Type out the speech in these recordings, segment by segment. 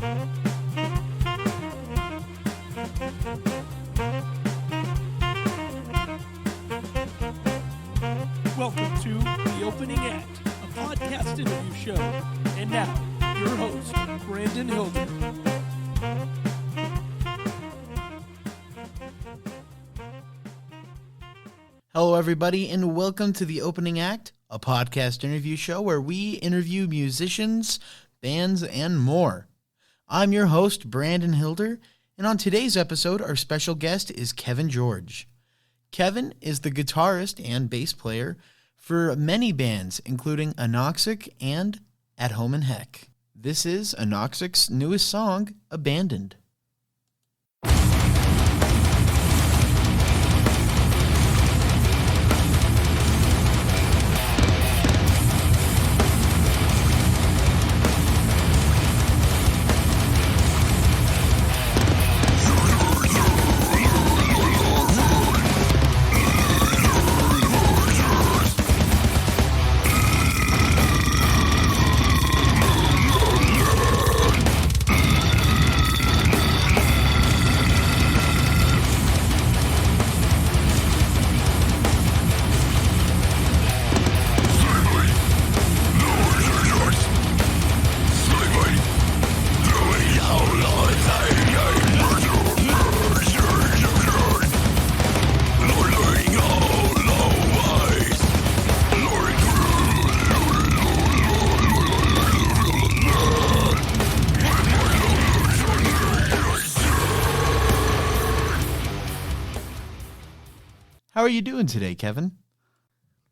Welcome to The Opening Act, a podcast interview show. And now, your host, Brandon Hilder. Hello, everybody, and welcome to The Opening Act, a podcast interview show where we interview musicians, bands, and more. I'm your host, Brandon Hilder, and on today's episode, our special guest is Kevin George. Kevin is the guitarist and bass player for many bands, including Anoxic and At Home in Heck. This is Anoxic's newest song, Abandoned. How are you doing today, Kevin?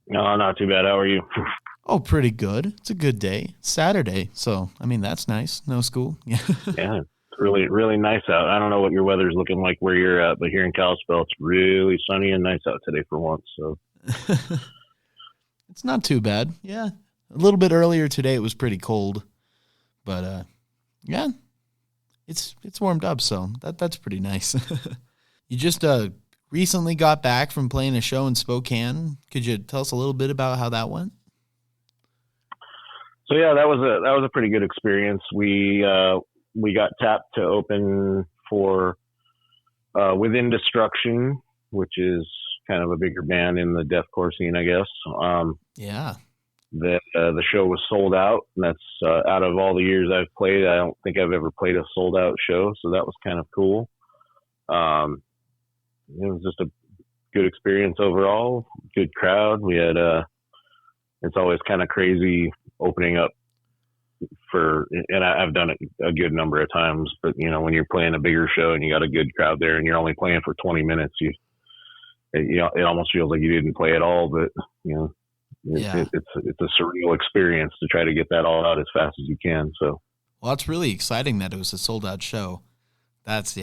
No, not too bad. How are you? Oh, pretty good. It's a good day. It's Saturday, so, I mean, that's nice. No school. Yeah, Yeah, it's really, really nice out. I don't know what your weather's looking like where you're at, but here in Kalispell, it's really sunny and nice out today for once. So it's not too bad. Yeah, a little bit earlier today it was pretty cold, but yeah, it's warmed up, so that's pretty nice. You just recently got back from playing a show in Spokane. Could you tell us a little bit about how that went? So yeah, that was a pretty good experience. We got tapped to open for Within Destruction, which is kind of a bigger band in the deathcore scene, I guess. Yeah. The show was sold out, and that's out of all the years I've played, I don't think I've ever played a sold out show, so that was kind of cool. It was just a good experience overall, good crowd. We had, it's always kind of crazy opening up and I've done it a good number of times, but you know, when you're playing a bigger show and you got a good crowd there and you're only playing for 20 minutes, it almost feels like you didn't play at all, but you know, it's a surreal experience to try to get that all out as fast as you can. So, well, it's really exciting that it was a sold out show. That's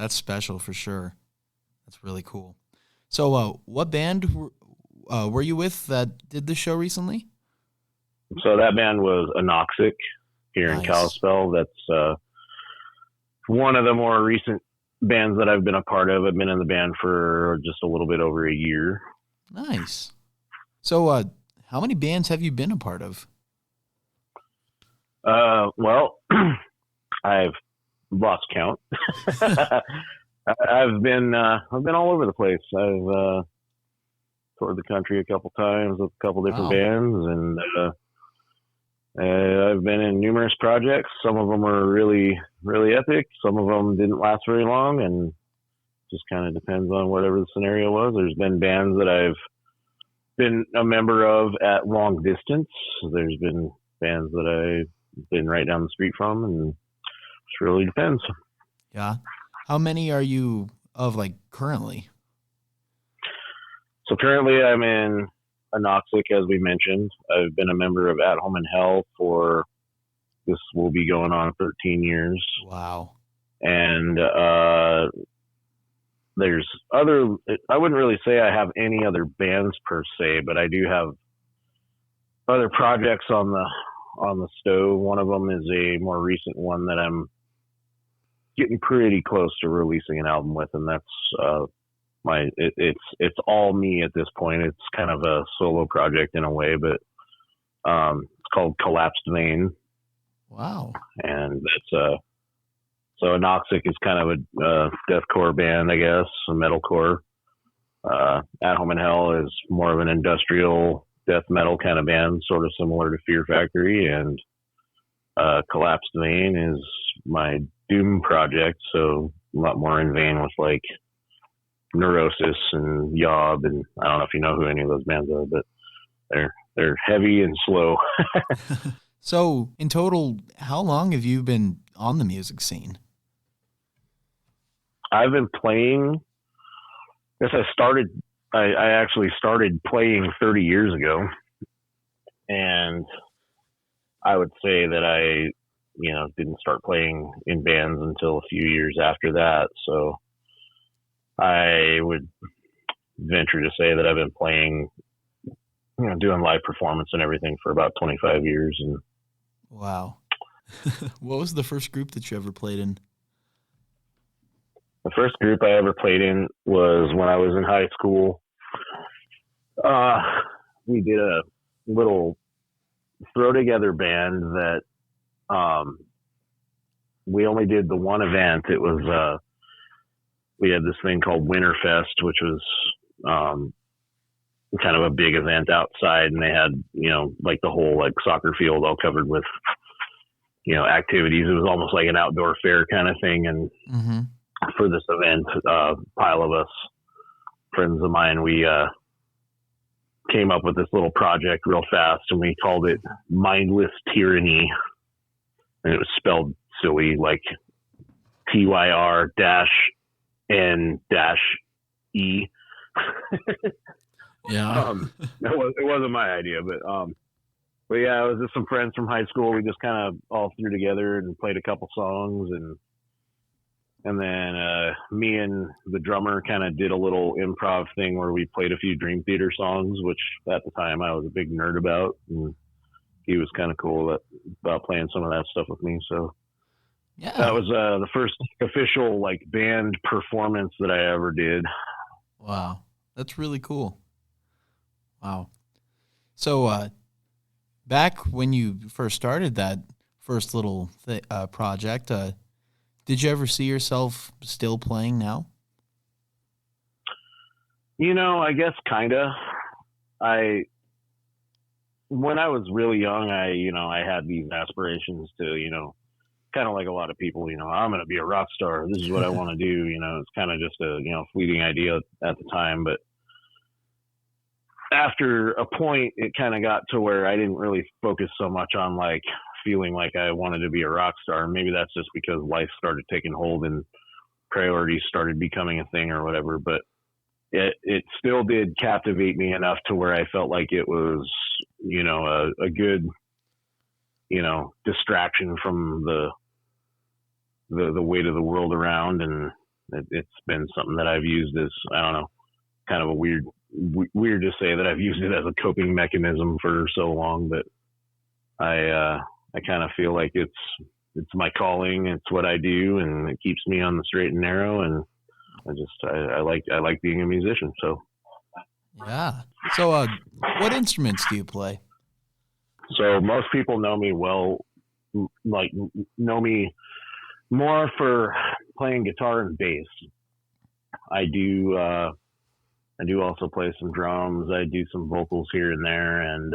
special for sure. That's really cool. So what band were you with that did the show recently? So that band was Anoxic here in Kalispell. That's one of the more recent bands that I've been a part of. I've been in the band for just a little bit over a year. Nice. So how many bands have you been a part of? Well, I've lost count. I've been all over the place. I've toured the country a couple times with a couple different bands, and I've been in numerous projects. Some of them were really, really epic. Some of them didn't last very long, and just kind of depends on whatever the scenario was. There's been bands that I've been a member of at long distance. There's been bands that I've been right down the street from, and it really depends. Yeah. How many are you of, like, currently? So currently I'm in Anoxic, as we mentioned. I've been a member of At Home in Hell this will be going on 13 years. Wow. And there's I wouldn't really say I have any other bands per se, but I do have other projects on the stove. One of them is a more recent one that I'm getting pretty close to releasing an album with, and that's it's all me at this point. It's kind of a solo project in a way, but it's called Collapsed Vein. Wow. And that's so Anoxic is kind of a deathcore band, I guess, a metalcore. At Home in Hell is more of an industrial death metal kind of band, sort of similar to Fear Factory, and Collapsed Vein is my doom project, so a lot more in vein with like Neurosis and Yob, and I don't know if you know who any of those bands are, but they're heavy and slow. So, in total, how long have you been on the music scene? I've been playing. I guess I actually started playing 30 years ago, and I would say that I, didn't start playing in bands until a few years after that. So I would venture to say that I've been playing, doing live performance and everything for about 25 years. And wow. What was the first group that you ever played in? the first group I ever played in was when I was in high school. We did a little throw together band that we only did the one event. It was we had this thing called Winterfest, which was kind of a big event outside, and they had like the whole like soccer field all covered with activities. It was almost like an outdoor fair kind of thing. And for this event, a pile of us, friends of mine, we came up with this little project real fast, and we called it Mindless Tyranny, and it was spelled silly, like TYR-N-E. Yeah. It wasn't my idea, but yeah, it was just some friends from high school. We just kind of all threw together and played a couple songs, and then me and the drummer kind of did a little improv thing where we played a few Dream Theater songs, which at the time I was a big nerd about, and he was kind of cool about playing some of that stuff with me. So yeah, that was the first official like band performance that I ever did. Wow, that's really cool. Wow. So back when you first started that first little project, did you ever see yourself still playing now? I guess kind of. When I was really young, I had these aspirations to, kind of like a lot of people, I'm going to be a rock star. This is what I want to do. It's kind of just a, fleeting idea at the time. But after a point, it kind of got to where I didn't really focus so much on like feeling like I wanted to be a rock star. Maybe that's just because life started taking hold and priorities started becoming a thing or whatever. But it still did captivate me enough to where I felt like it was, a good, distraction from the weight of the world around. And it's been something that I've used as, I don't know, kind of a weird to say that I've used it as a coping mechanism for so long, but I kind of feel like it's my calling. It's what I do, and it keeps me on the straight and narrow. And I like being a musician. So yeah. So what instruments do you play? So most people know me know me more for playing guitar and bass. I do also play some drums. I do some vocals here and there, and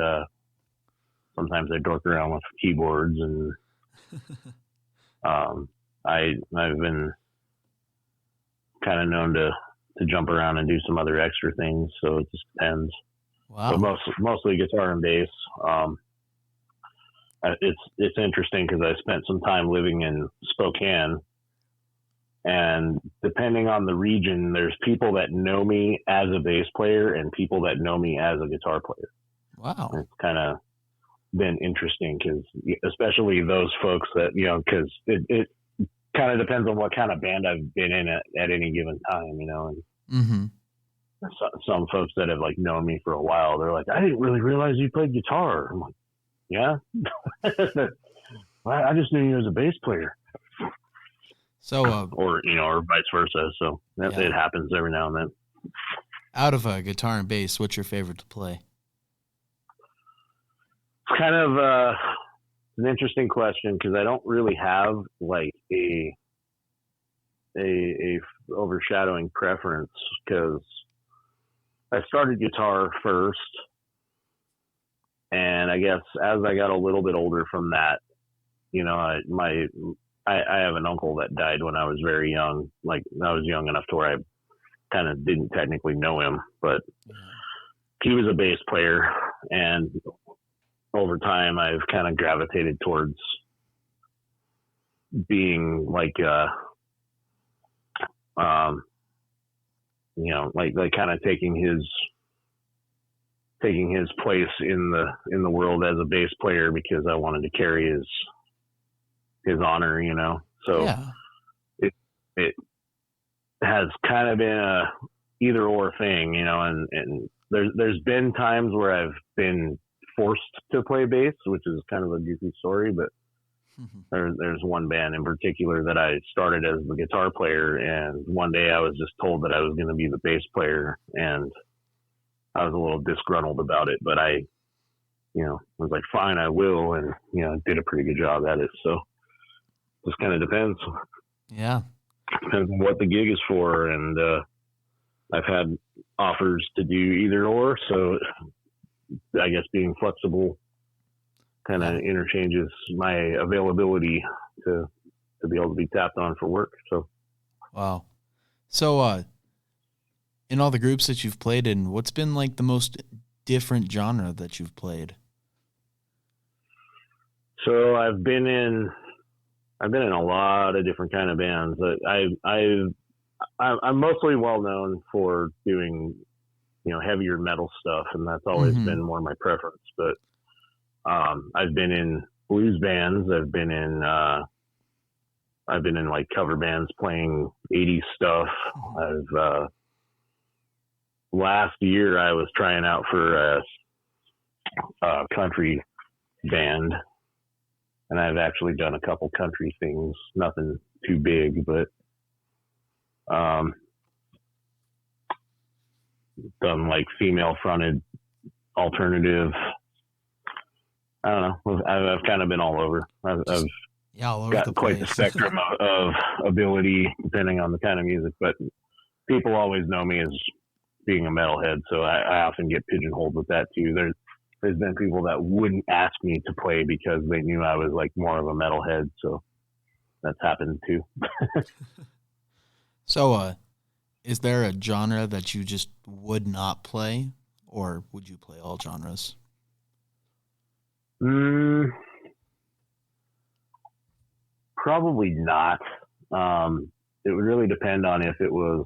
sometimes I dork around with keyboards. And I've been kind of known to jump around and do some other extra things. So it just depends. Wow. But mostly guitar and bass. It's interesting because I spent some time living in Spokane, and depending on the region, there's people that know me as a bass player and people that know me as a guitar player. Wow. And it's kind of been interesting because especially those folks that, because it kind of depends on what kind of band I've been in at any given time, and some folks that have like known me for a while, they're like, I didn't really realize you played guitar. I'm like, yeah. I just knew you as a bass player. So, or vice versa. So it happens every now and then. Out of guitar and bass, what's your favorite to play? It's kind of an interesting question because I don't really have like a overshadowing preference because I started guitar first, and I guess as I got a little bit older from that, you know, I have an uncle that died when I was very young. Like I was young enough to where I kind of didn't technically know him, but he was a bass player, and over time I've kind of gravitated towards being like you know, like kind of taking his place in the world as a bass player because I wanted to carry his honor, you know. So it has kind of been a either or thing, you know, and there's been times where I've been forced to play bass, which is kind of a goofy story, but there's one band in particular that I started as the guitar player, and one day I was just told that I was going to be the bass player, and I was a little disgruntled about it, but I, you know, was like, fine, I will, and, you know, did a pretty good job at it. So just kind of depends. Yeah. Depends on what the gig is for, and I've had offers to do either or, so I guess being flexible kind of interchanges my availability to be able to be tapped on for work. So, wow. So, in all the groups that you've played in, what's been like the most different genre that you've played? So I've been in a lot of different kind of bands. I'm mostly well known for doing, you know, heavier metal stuff, and that's always been more my preference. But I've been in blues bands. I've been in like cover bands playing 80s stuff. Last year I was trying out for a country band, and I've actually done a couple country things, nothing too big, but done like female fronted alternative. I don't know. I've kind of been all over. I've all over got quite the spectrum of ability depending on the kind of music, but people always know me as being a metalhead, so I often get pigeonholed with that too. There's been people that wouldn't ask me to play because they knew I was like more of a metalhead, so that's happened too. So, is there a genre that you just would not play, or would you play all genres? Probably not. It would really depend on if it was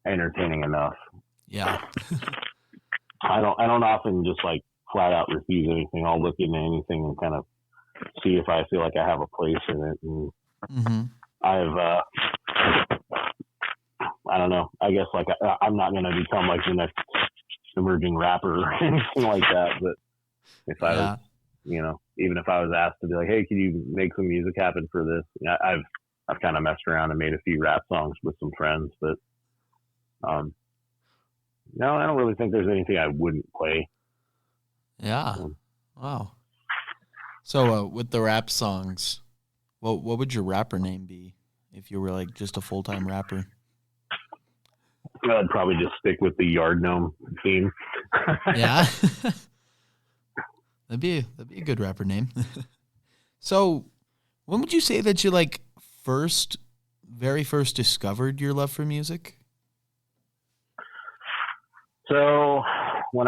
entertaining enough. Yeah. I don't often just like flat out refuse anything. I'll look into anything and kind of see if I feel like I have a place in it. And I've, I don't know. I guess like I'm not going to become like the next emerging rapper or anything like that. But if I was, you know, even if I was asked to be like, hey, can you make some music happen for this? Yeah, I've kind of messed around and made a few rap songs with some friends, but no, I don't really think there's anything I wouldn't play. Yeah. Wow. So with the rap songs, what would your rapper name be if you were like just a full-time rapper? I'd probably just stick with the Yard Gnome theme. Yeah. That'd be a good rapper name. So when would you say that you like very first discovered your love for music? So when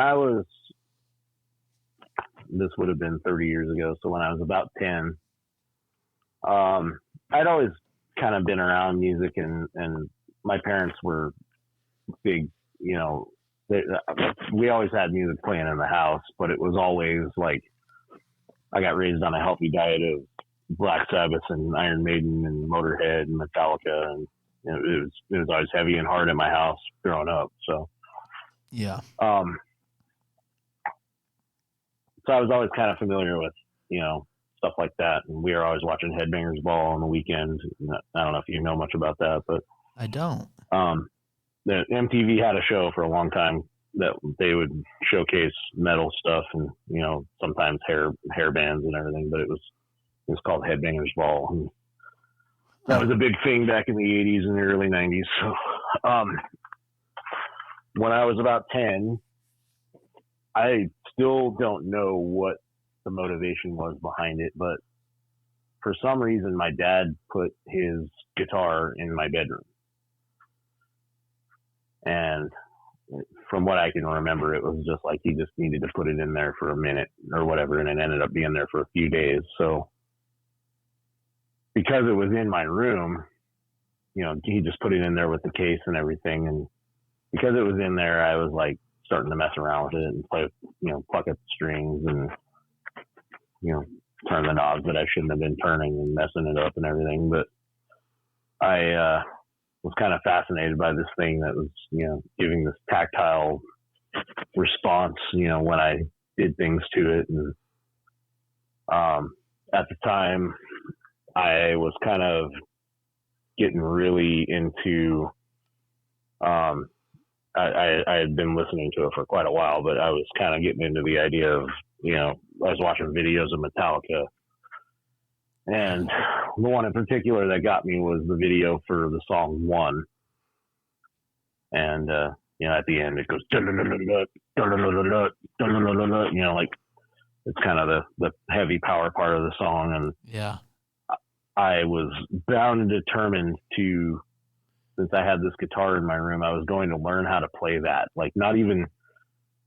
this would have been 30 years ago. So when I was about 10, I'd always kind of been around music, and my parents were big, you know, we always had music playing in the house, but it was always like, I got raised on a healthy diet of Black Sabbath and Iron Maiden and Motorhead and Metallica, and you know, it was always heavy and hard in my house growing up. So yeah. So I was always kind of familiar with, you know, stuff like that, and we were always watching Headbangers Ball on the weekend. I don't know if you know much about that, but I don't. The MTV had a show for a long time, that they would showcase metal stuff and, you know, sometimes hair bands and everything, but it was called Headbangers Ball. And that was a big thing back in the 80s and the early 90s. So, when I was about 10, I still don't know what the motivation was behind it, but for some reason, my dad put his guitar in my bedroom. And from what I can remember, it was just like he just needed to put it in there for a minute or whatever, and it ended up being there for a few days. So because it was in my room, you know, he just put it in there with the case and everything. And because it was in there, I was like starting to mess around with it and play, you know, pluck at the strings and, you know, turn the knobs that I shouldn't have been turning and messing it up and everything. But I was kind of fascinated by this thing that was, you know, giving this tactile response, you know, when I did things to it. And at the time, I was kind of getting really into, I had been listening to it for quite a while, but I was kind of getting into the idea of, you know, I was watching videos of Metallica, and the one in particular that got me was the video for the song One. And, you know, at the end it goes, you know, like it's kind of the heavy power part of the song. And yeah, I was bound and determined to, since I had this guitar in my room, I was going to learn how to play that. Like not even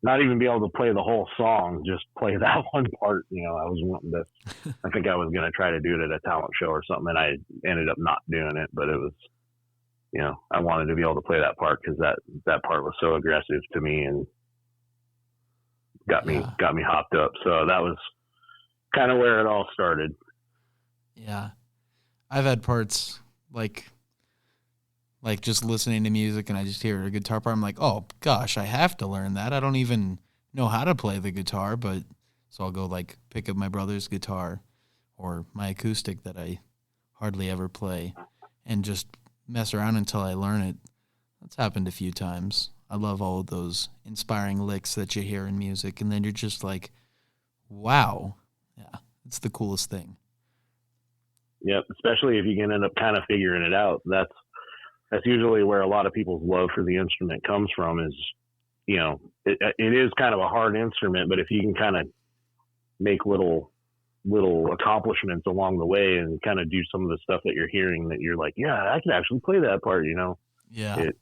be able to play the whole song, just play that one part. You know, I was wanting to, I think I was going to try to do it at a talent show or something, and I ended up not doing it, but it was, you know, I wanted to be able to play that part because that part was so aggressive to me and got me hopped up. So that was kind of where it all started. Yeah. I've had parts like just listening to music and I just hear a guitar part. I'm like, oh gosh, I have to learn that. I don't even know how to play the guitar, but so I'll go like pick up my brother's guitar or my acoustic that I hardly ever play and just mess around until I learn it. That's happened a few times. I love all of those inspiring licks that you hear in music, and then you're just like, wow. Yeah, it's the coolest thing. Yep, especially if you can end up kind of figuring it out. That's usually where a lot of people's love for the instrument comes from is, you know, it is kind of a hard instrument, but if you can kind of make little accomplishments along the way and kind of do some of the stuff that you're hearing that you're like, yeah, I can actually play that part, you know? Yeah. It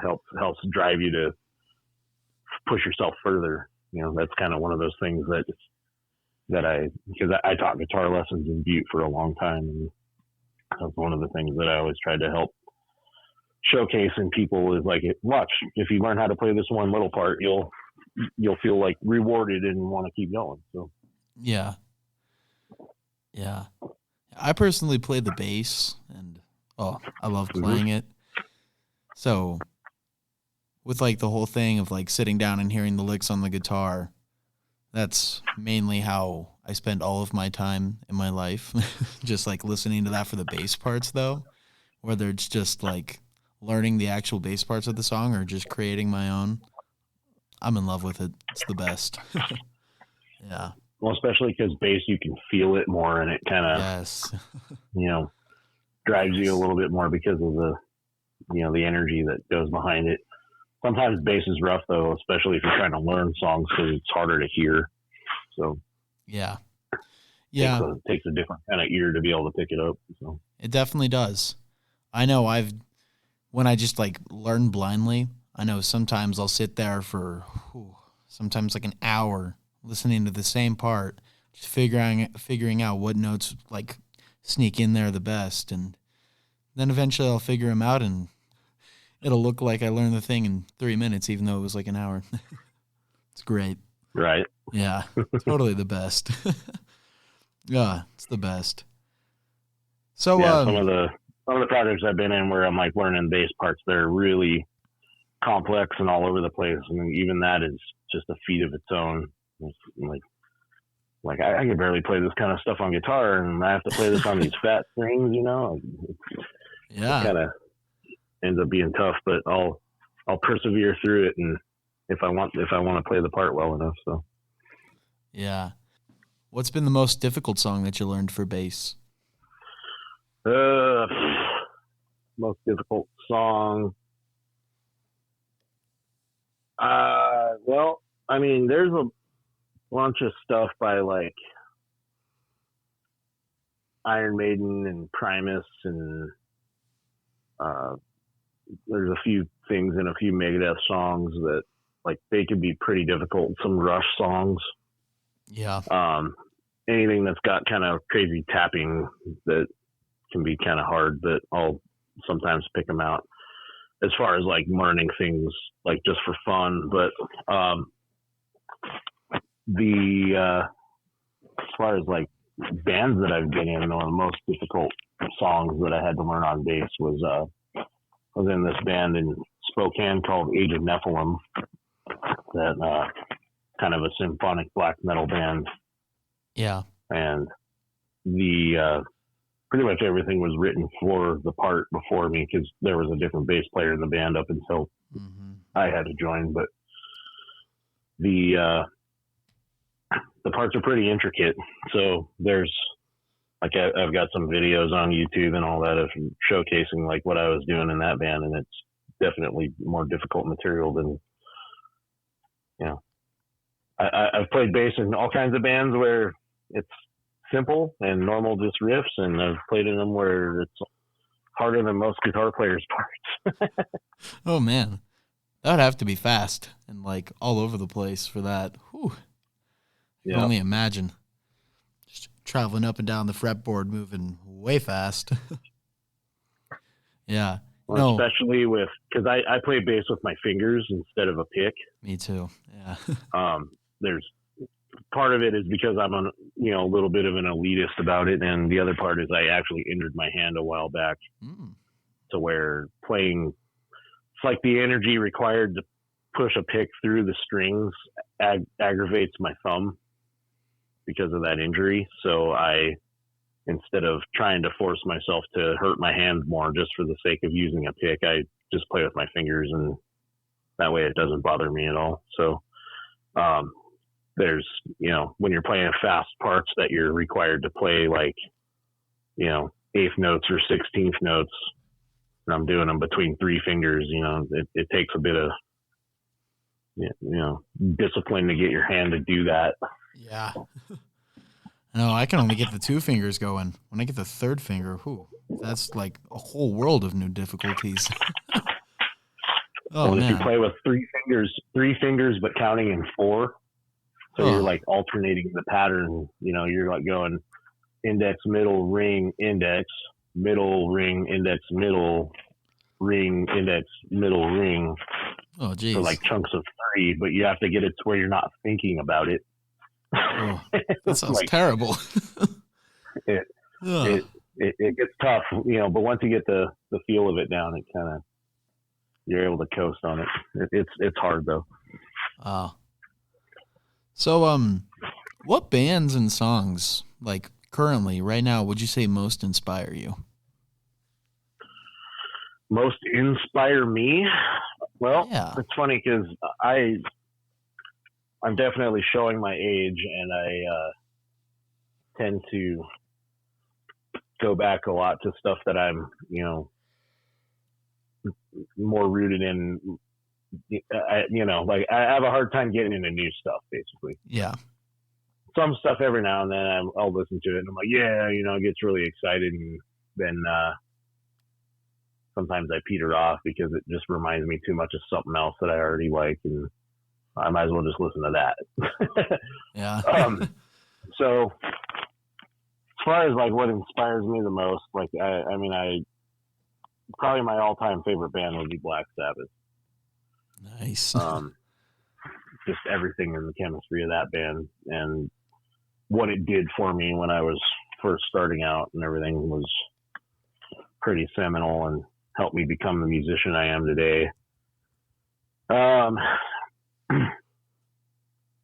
helps drive you to push yourself further. You know, that's kind of one of those things because I taught guitar lessons in Butte for a long time. And that's one of the things that I always tried to help showcase in people is like, watch, if you learn how to play this one little part, you'll feel like rewarded and want to keep going. So yeah I personally play the bass, and I love playing it. So with like the whole thing of like sitting down and hearing the licks on the guitar, that's mainly how I spend all of my time in my life. Just like listening to that for the bass parts though, whether it's just like learning the actual bass parts of the song or just creating my own. I'm in love with it. It's the best. Yeah. Well, especially because bass, you can feel it more, and it kind of, yes, you know, drives you a little bit more because of the, you know, the energy that goes behind it. Sometimes bass is rough though, especially if you're trying to learn songs because it's harder to hear. So yeah, it takes a different kind of ear to be able to pick it up. So it definitely does. I know when I just like learn blindly, I know sometimes I'll sit there for sometimes like an hour listening to the same part, just figuring out what notes like sneak in there the best, and then eventually I'll figure them out, and it'll look like I learned the thing in 3 minutes, even though it was like an hour. It's great. Right. Yeah, totally the best. Yeah, it's the best. So yeah, some of the projects I've been in where I'm like learning bass parts, they're really complex and all over the place, and even that is just a feat of its own. It's like I can barely play this kind of stuff on guitar, and I have to play this on these fat strings, you know. Yeah, it kind of ends up being tough, but I'll persevere through it, and if I want to play the part well enough. So Yeah. What's been the most difficult song that you learned for bass? Most difficult song. Well, I mean, there's a bunch of stuff by like Iron Maiden and Primus, and there's a few things in a few Megadeth songs that like they could be pretty difficult. Some Rush songs. Yeah. Anything that's got kind of crazy tapping that can be kind of hard, but I'll sometimes pick them out as far as like learning things like just for fun. But as far as like bands that I've been in, one of the most difficult songs that I had to learn on bass was in this band in Spokane called Age of Nephilim, that kind of a symphonic black metal band. Yeah. And the pretty much everything was written for the part before me, because there was a different bass player in the band up until I had to join. But the parts are pretty intricate. So there's like I've got some videos on YouTube and all that of showcasing like what I was doing in that band, and it's definitely more difficult material than, you know. I've played bass in all kinds of bands where it's simple and normal, just riffs, and I've played in them where it's harder than most guitar players' parts. Oh man, that would have to be fast and like all over the place for that. Whew. I can only imagine just traveling up and down the fretboard, moving way fast. Yeah. Well, especially with, because I play bass with my fingers instead of a pick. Me too. Yeah. There's part of it is because I'm a little bit of an elitist about it, and the other part is I actually injured my hand a while back to where playing, it's like the energy required to push a pick through the strings aggravates my thumb because of that injury. So instead of trying to force myself to hurt my hand more just for the sake of using a pick, I just play with my fingers, and that way it doesn't bother me at all. So there's, when you're playing fast parts that you're required to play like, eighth notes or 16th notes, and I'm doing them between three fingers, it takes a bit of, discipline to get your hand to do that. Yeah. No, I can only get the two fingers going. When I get the third finger, that's like a whole world of new difficulties. If you play with three fingers, but counting in four, so you're like alternating the pattern. You're like going index, middle, ring, index, middle, ring, index, middle, ring, index, middle, ring. Oh, geez. So like chunks of three, but you have to get it to where you're not thinking about it. Oh, that sounds terrible. It gets tough, but once you get the feel of it down, it kind of, you're able to coast on it. It's hard though. So what bands and songs, like currently right now, would you say most inspire you? Most inspire me? Well, yeah. It's funny because I'm definitely showing my age, and I tend to go back a lot to stuff that I'm, more rooted in. I have a hard time getting into new stuff, basically. Yeah. Some stuff every now and then I'll listen to it, and I'm like, yeah, it gets really excited, and then sometimes I peter off because it just reminds me too much of something else that I already like, and I might as well just listen to that. Yeah. So as far as like what inspires me the most, like I probably my all-time favorite band would be Black Sabbath. Nice. Just everything in the chemistry of that band and what it did for me when I was first starting out and everything was pretty seminal and helped me become the musician I am today.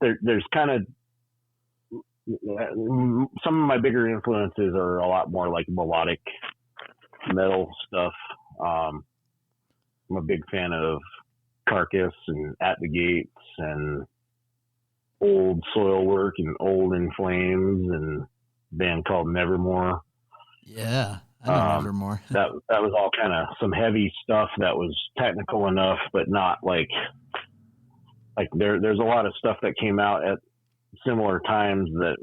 There's kind of some of my bigger influences are a lot more like melodic metal stuff. I'm a big fan of Carcass and At the Gates and Old Soil Work and Old In Flames and a band called Nevermore. Yeah, I know Nevermore. that was all kind of some heavy stuff that was technical enough, but not like there's a lot of stuff that came out at similar times that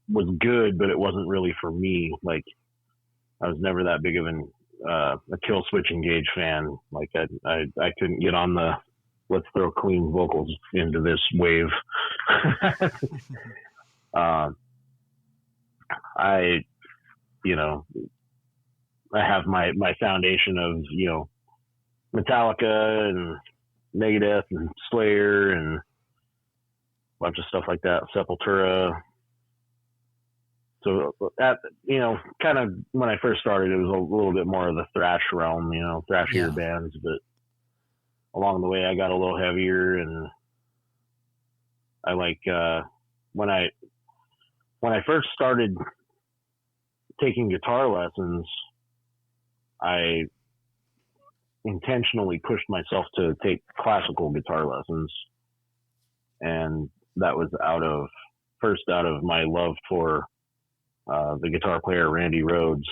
was good, but it wasn't really for me. Like, I was never that big of a Kill Switch Engage fan. Like, I couldn't get on the let's throw clean vocals into this wave. I have my foundation of, Metallica and Megadeth and Slayer and a bunch of stuff like that, Sepultura. So that, kind of when I first started, it was a little bit more of the thrash realm, thrashier bands, but along the way I got a little heavier, and I like, when I first started taking guitar lessons, I intentionally pushed myself to take classical guitar lessons. And that was out of my love for the guitar player Randy Rhoads,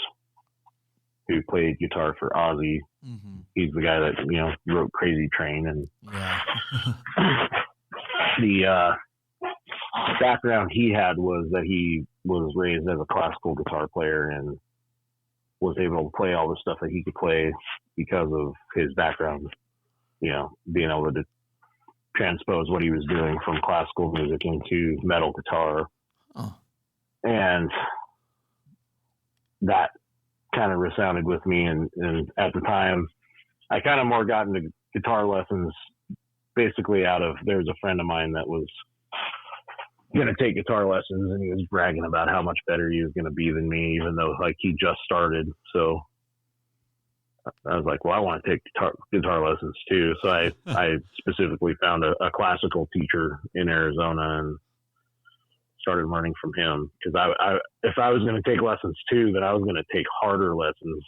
who played guitar for Ozzy. Mm-hmm. He's the guy that, wrote Crazy Train. And the background he had was that he was raised as a classical guitar player and was able to play all the stuff that he could play because of his background, being able to transpose what he was doing from classical music into metal guitar. Oh. And that kind of resounded with me. And at the time, I kind of more got into guitar lessons basically there's a friend of mine that was going to take guitar lessons, and he was bragging about how much better he was going to be than me, even though he just started. So I was like, well, I want to take guitar lessons too. So I specifically found a classical teacher in Arizona and started learning from him, because if I was going to take lessons too, then I was going to take harder lessons.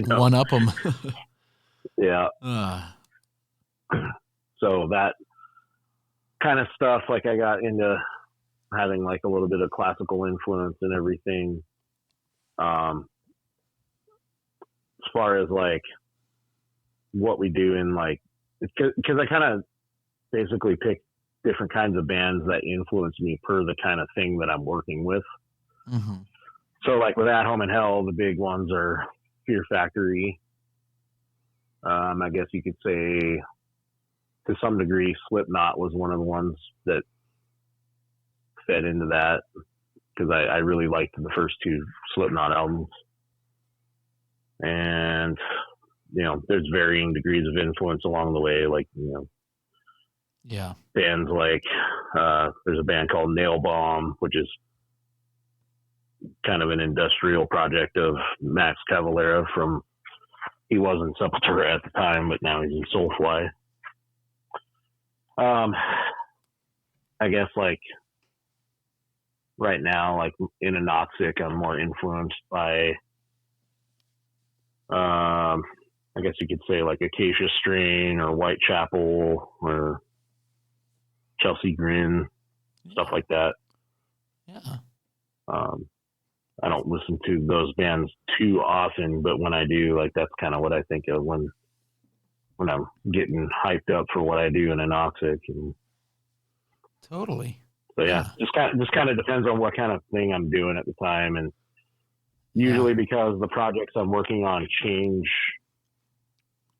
One up them. Yeah. So that kind of stuff, I got into having a little bit of classical influence and everything. As far as what we do in because I kind of basically pick different kinds of bands that influence me per the kind of thing that I'm working with. Mm-hmm. So with At Home in Hell, the big ones are Fear Factory. I guess you could say to some degree Slipknot was one of the ones that fed into that, because I really liked the first two Slipknot albums. And, there's varying degrees of influence along the way. Bands there's a band called Nail Bomb, which is kind of an industrial project of Max Cavalera he was in Sepultura at the time, but now he's in Soulfly. I guess right now, in Anoxic, I'm more influenced by, I guess you could say Acacia Strain or Whitechapel or Chelsea Grin, stuff like that. Yeah. I don't listen to those bands too often, but when I do, that's kind of what I think of when I'm getting hyped up for what I do in Anoxic. And totally. So just kind of depends on what kind of thing I'm doing at the time, and usually because the projects I'm working on change,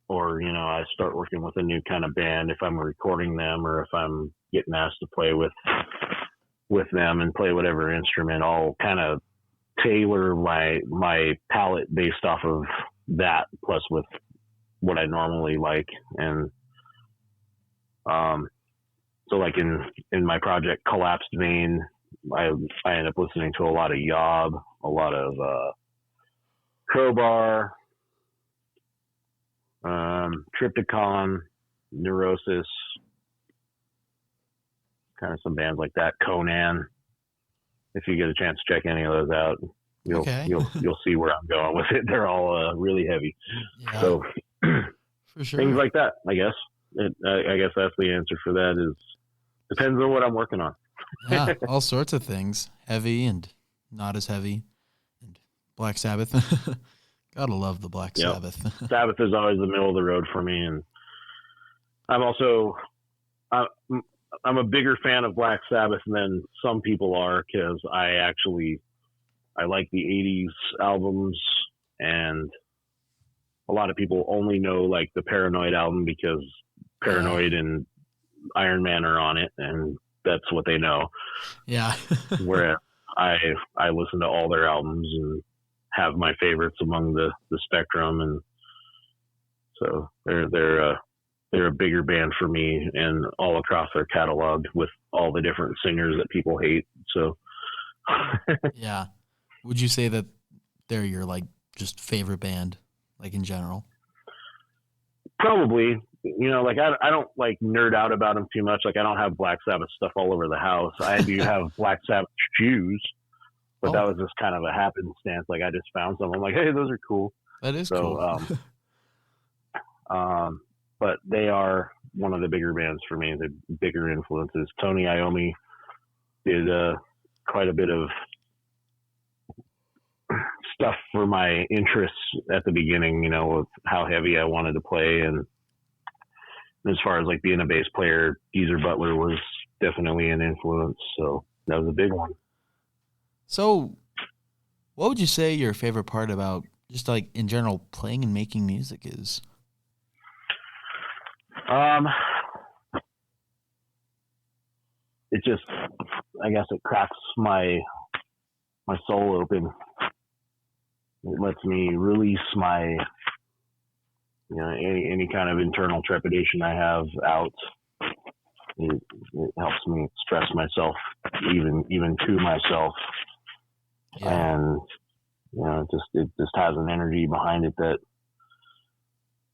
or I start working with a new kind of band if I'm recording them, or if I'm getting asked to play with them and play whatever instrument, I'll kind of tailor my palette based off of that, plus with what I normally like. And so in my project Collapsed Vein, I end up listening to a lot of Yob, a lot of Crowbar, Triptychon, Neurosis, kind of some bands like that. Conan. If you get a chance to check any of those out, you'll see where I'm going with it. They're all really heavy. Yeah, so for sure. Things like that, I guess. I guess that's the answer for that. Is depends on what I'm working on. Yeah, all sorts of things, heavy and not as heavy, and Black Sabbath. Gotta love the Black Yep. Sabbath. Sabbath is always the middle of the road for me, and I'm also I'm a bigger fan of Black Sabbath than some people are, because I like the '80s albums, and a lot of people only know like the Paranoid album because Paranoid and Iron Man are on it, and that's what they know. Yeah. Whereas I listen to all their albums and have my favorites among the spectrum, and so they're a bigger band for me, and all across their catalog with all the different singers that people hate. So Yeah. Would you say that they're your like just favorite band, like in general? probably, like I don't like nerd out about them too much. Like I don't have Black Sabbath stuff all over the house. I do have Black Sabbath shoes, but that was just kind of a happenstance. Like I just found some. I'm like, hey, those are cool. That is cool. But they are one of the bigger bands for me. The bigger influences. Tony Iommi did quite a bit of stuff for my interests at the beginning, of how heavy I wanted to play. And as far as like being a bass player, Geezer Butler was definitely an influence. So that was a big one. So what would you say your favorite part about just like in general playing and making music is? It just, I guess it cracks my soul open. It lets me release my, any kind of internal trepidation I have out. It helps me express myself, even to myself. Yeah. And, it just has an energy behind it that,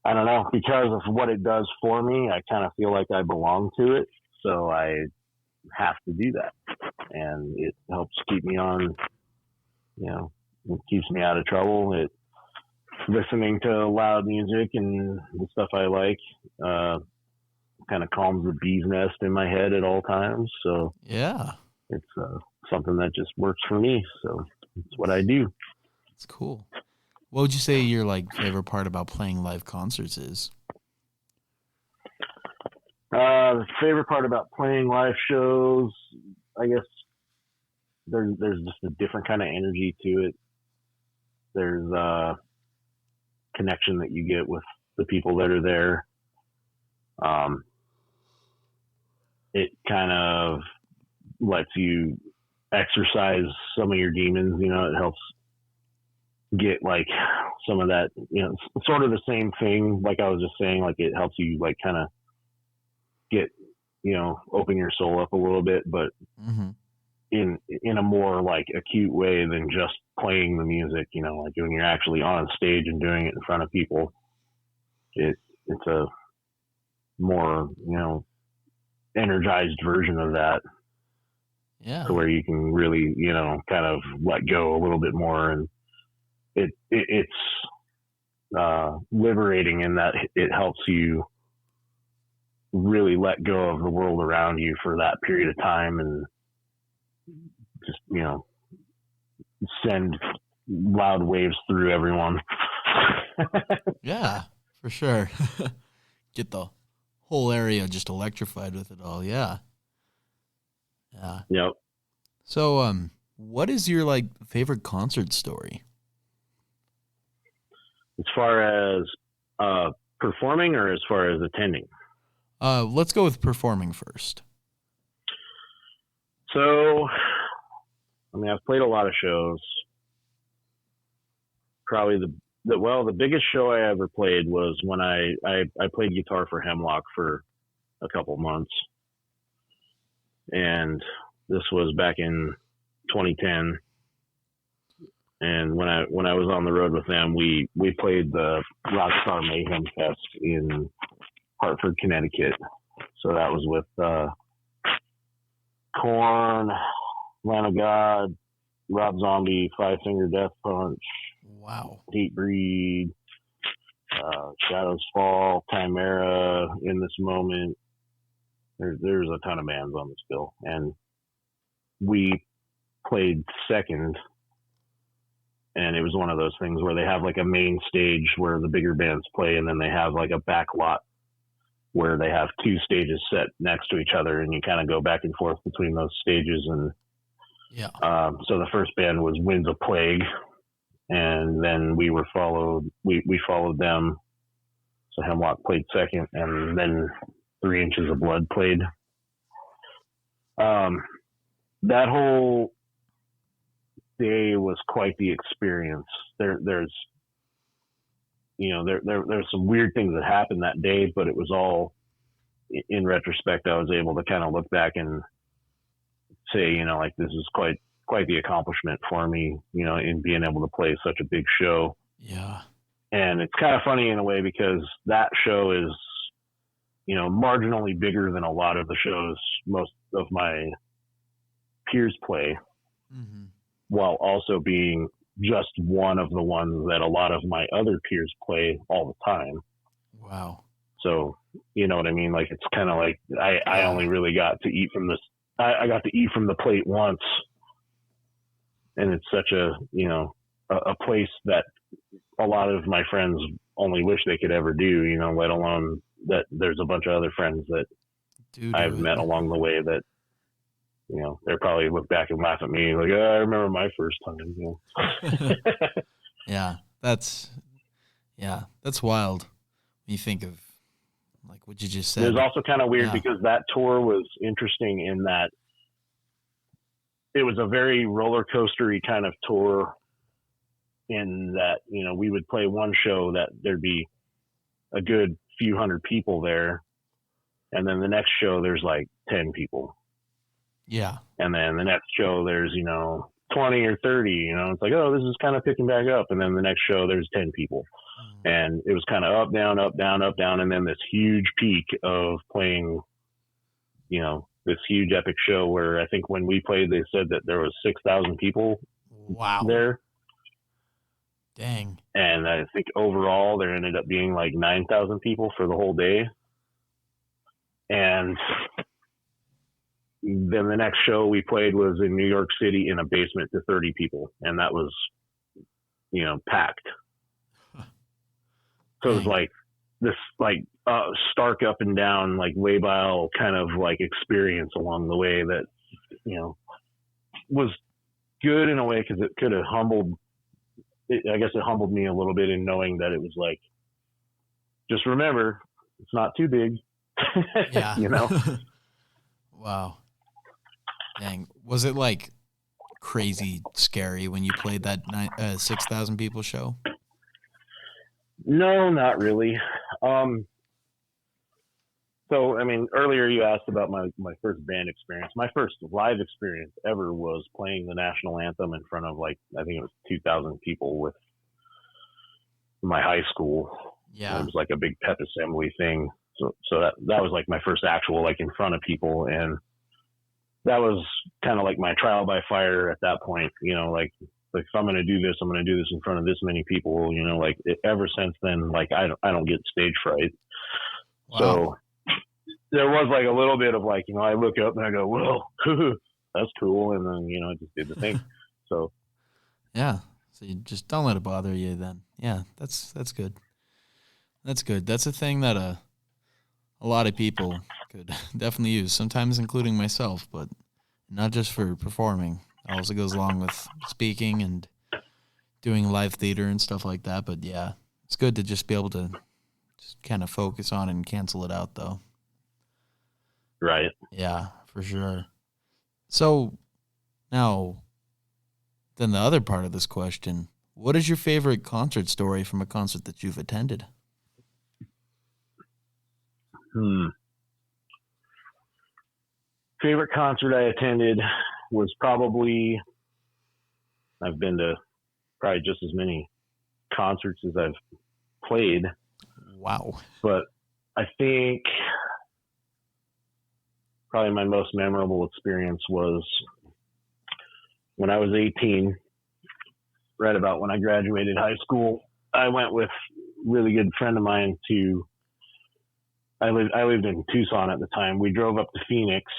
I don't know, because of what it does for me, I kind of feel like I belong to it. So I have to do that. And it helps keep me on, it keeps me out of trouble. Listening to loud music and the stuff I like, kind of calms the bee's nest in my head at all times. So yeah, it's something that just works for me. So it's what I do. It's cool. What would you say your like favorite part about playing live concerts is? The favorite part about playing live shows, I guess there's just a different kind of energy to it. There's a connection that you get with the people that are there. It kind of lets you exercise some of your demons. It helps get like some of that, sort of the same thing. Like I was just saying, like it helps you like kind of get, open your soul up a little bit, but in a more like acute way than just playing the music, like when you're actually on stage and doing it in front of people, it's a more, energized version of that. Yeah. To where you can really, kind of let go a little bit more. And it's liberating in that it helps you really let go of the world around you for that period of time and just, send loud waves through everyone. Yeah, for sure. Get the whole area just electrified with it all. Yeah. Yeah. Yep. So, what is your like favorite concert story? As far as performing or as far as attending? Let's go with performing first. So, I've played a lot of shows. Probably the biggest show I ever played was when I played guitar for Hemlock for a couple months. And this was back in 2010. And when I was on the road with them, we played the Rockstar Mayhem Fest in Hartford, Connecticut. So that was with Korn, Lamb of God, Rob Zombie, Five Finger Death Punch, Wow, Hatebreed, Shadows Fall, Chimera, In This Moment. There's a ton of bands on this bill, and we played second. And it was one of those things where they have like a main stage where the bigger bands play, and then they have like a back lot where they have two stages set next to each other, and you kind of go back and forth between those stages. And so the first band was Winds of Plague, and then we followed them. So Hemlock played second, and then 3 Inches of Blood played. That whole day was quite the experience. There's some weird things that happened that day, but it was all, in retrospect, I was able to kind of look back and say, like, this is quite the accomplishment for me, in being able to play such a big show. Yeah. And it's kind of funny in a way because that show is, marginally bigger than a lot of the shows most of my peers play, while also being just one of the ones that a lot of my other peers play all the time. Wow. So, you know what I mean? Like, it's kind of like I only really got to eat from this. I got to eat from the plate once, and it's such a place that a lot of my friends only wish they could ever do, let alone that there's a bunch of other friends that I've met along the way that, they'll probably look back and laugh at me like, I remember my first time. Yeah, that's wild when you think of like what you just said. It was also kind of weird because that tour was interesting in that it was a very roller coastery kind of tour, in that, we would play one show that there'd be a good few hundred people there, and then the next show there's like 10 people. Yeah. And then the next show there's, 20 or 30, it's like, oh, this is kind of picking back up. And then the next show there's 10 people. And it was kind of up, down, up, down, up, down. And then this huge peak of playing, this huge epic show where I think when we played, they said that there was 6,000 people there. Dang. And I think overall there ended up being like 9,000 people for the whole day. And then the next show we played was in New York City in a basement to 30 people. And that was, packed. So it was like this, like, stark up and down, like labile kind of like experience along the way that, was good in a way because it could have humbled me a little bit in knowing that it was like, just remember, it's not too big. Yeah. Wow. Dang. Was it like crazy scary when you played that 6,000 people show? No, not really. So, I mean, earlier you asked about my first band experience. My first live experience ever was playing the national anthem in front of, like, I think it was 2,000 people with my high school. Yeah. It was like a big pep assembly thing. So that was like my first actual, like, in front of people. And that was kind of like my trial by fire at that point, like if I'm going to do this, I'm going to do this in front of this many people, ever since then, like, I don't get stage fright. Wow. So there was like a little bit of like, I look up and I go, well, that's cool. And then, I just did the thing. So. Yeah. So you just don't let it bother you then. Yeah. That's good. That's good. That's a thing that, a lot of people could definitely use, sometimes including myself, but not just for performing. It also goes along with speaking and doing live theater and stuff like that. But yeah, it's good to just be able to just kind of focus on it and cancel it out, though. Right. Yeah, for sure. So now, then the other part of this question, what is your favorite concert story from a concert that you've attended? Favorite concert I attended was probably, I've been to probably just as many concerts as I've played. Wow. But I think probably my most memorable experience was when I was 18, right about when I graduated high school. I went with really good friend of mine to. I lived in Tucson at the time. We drove up to Phoenix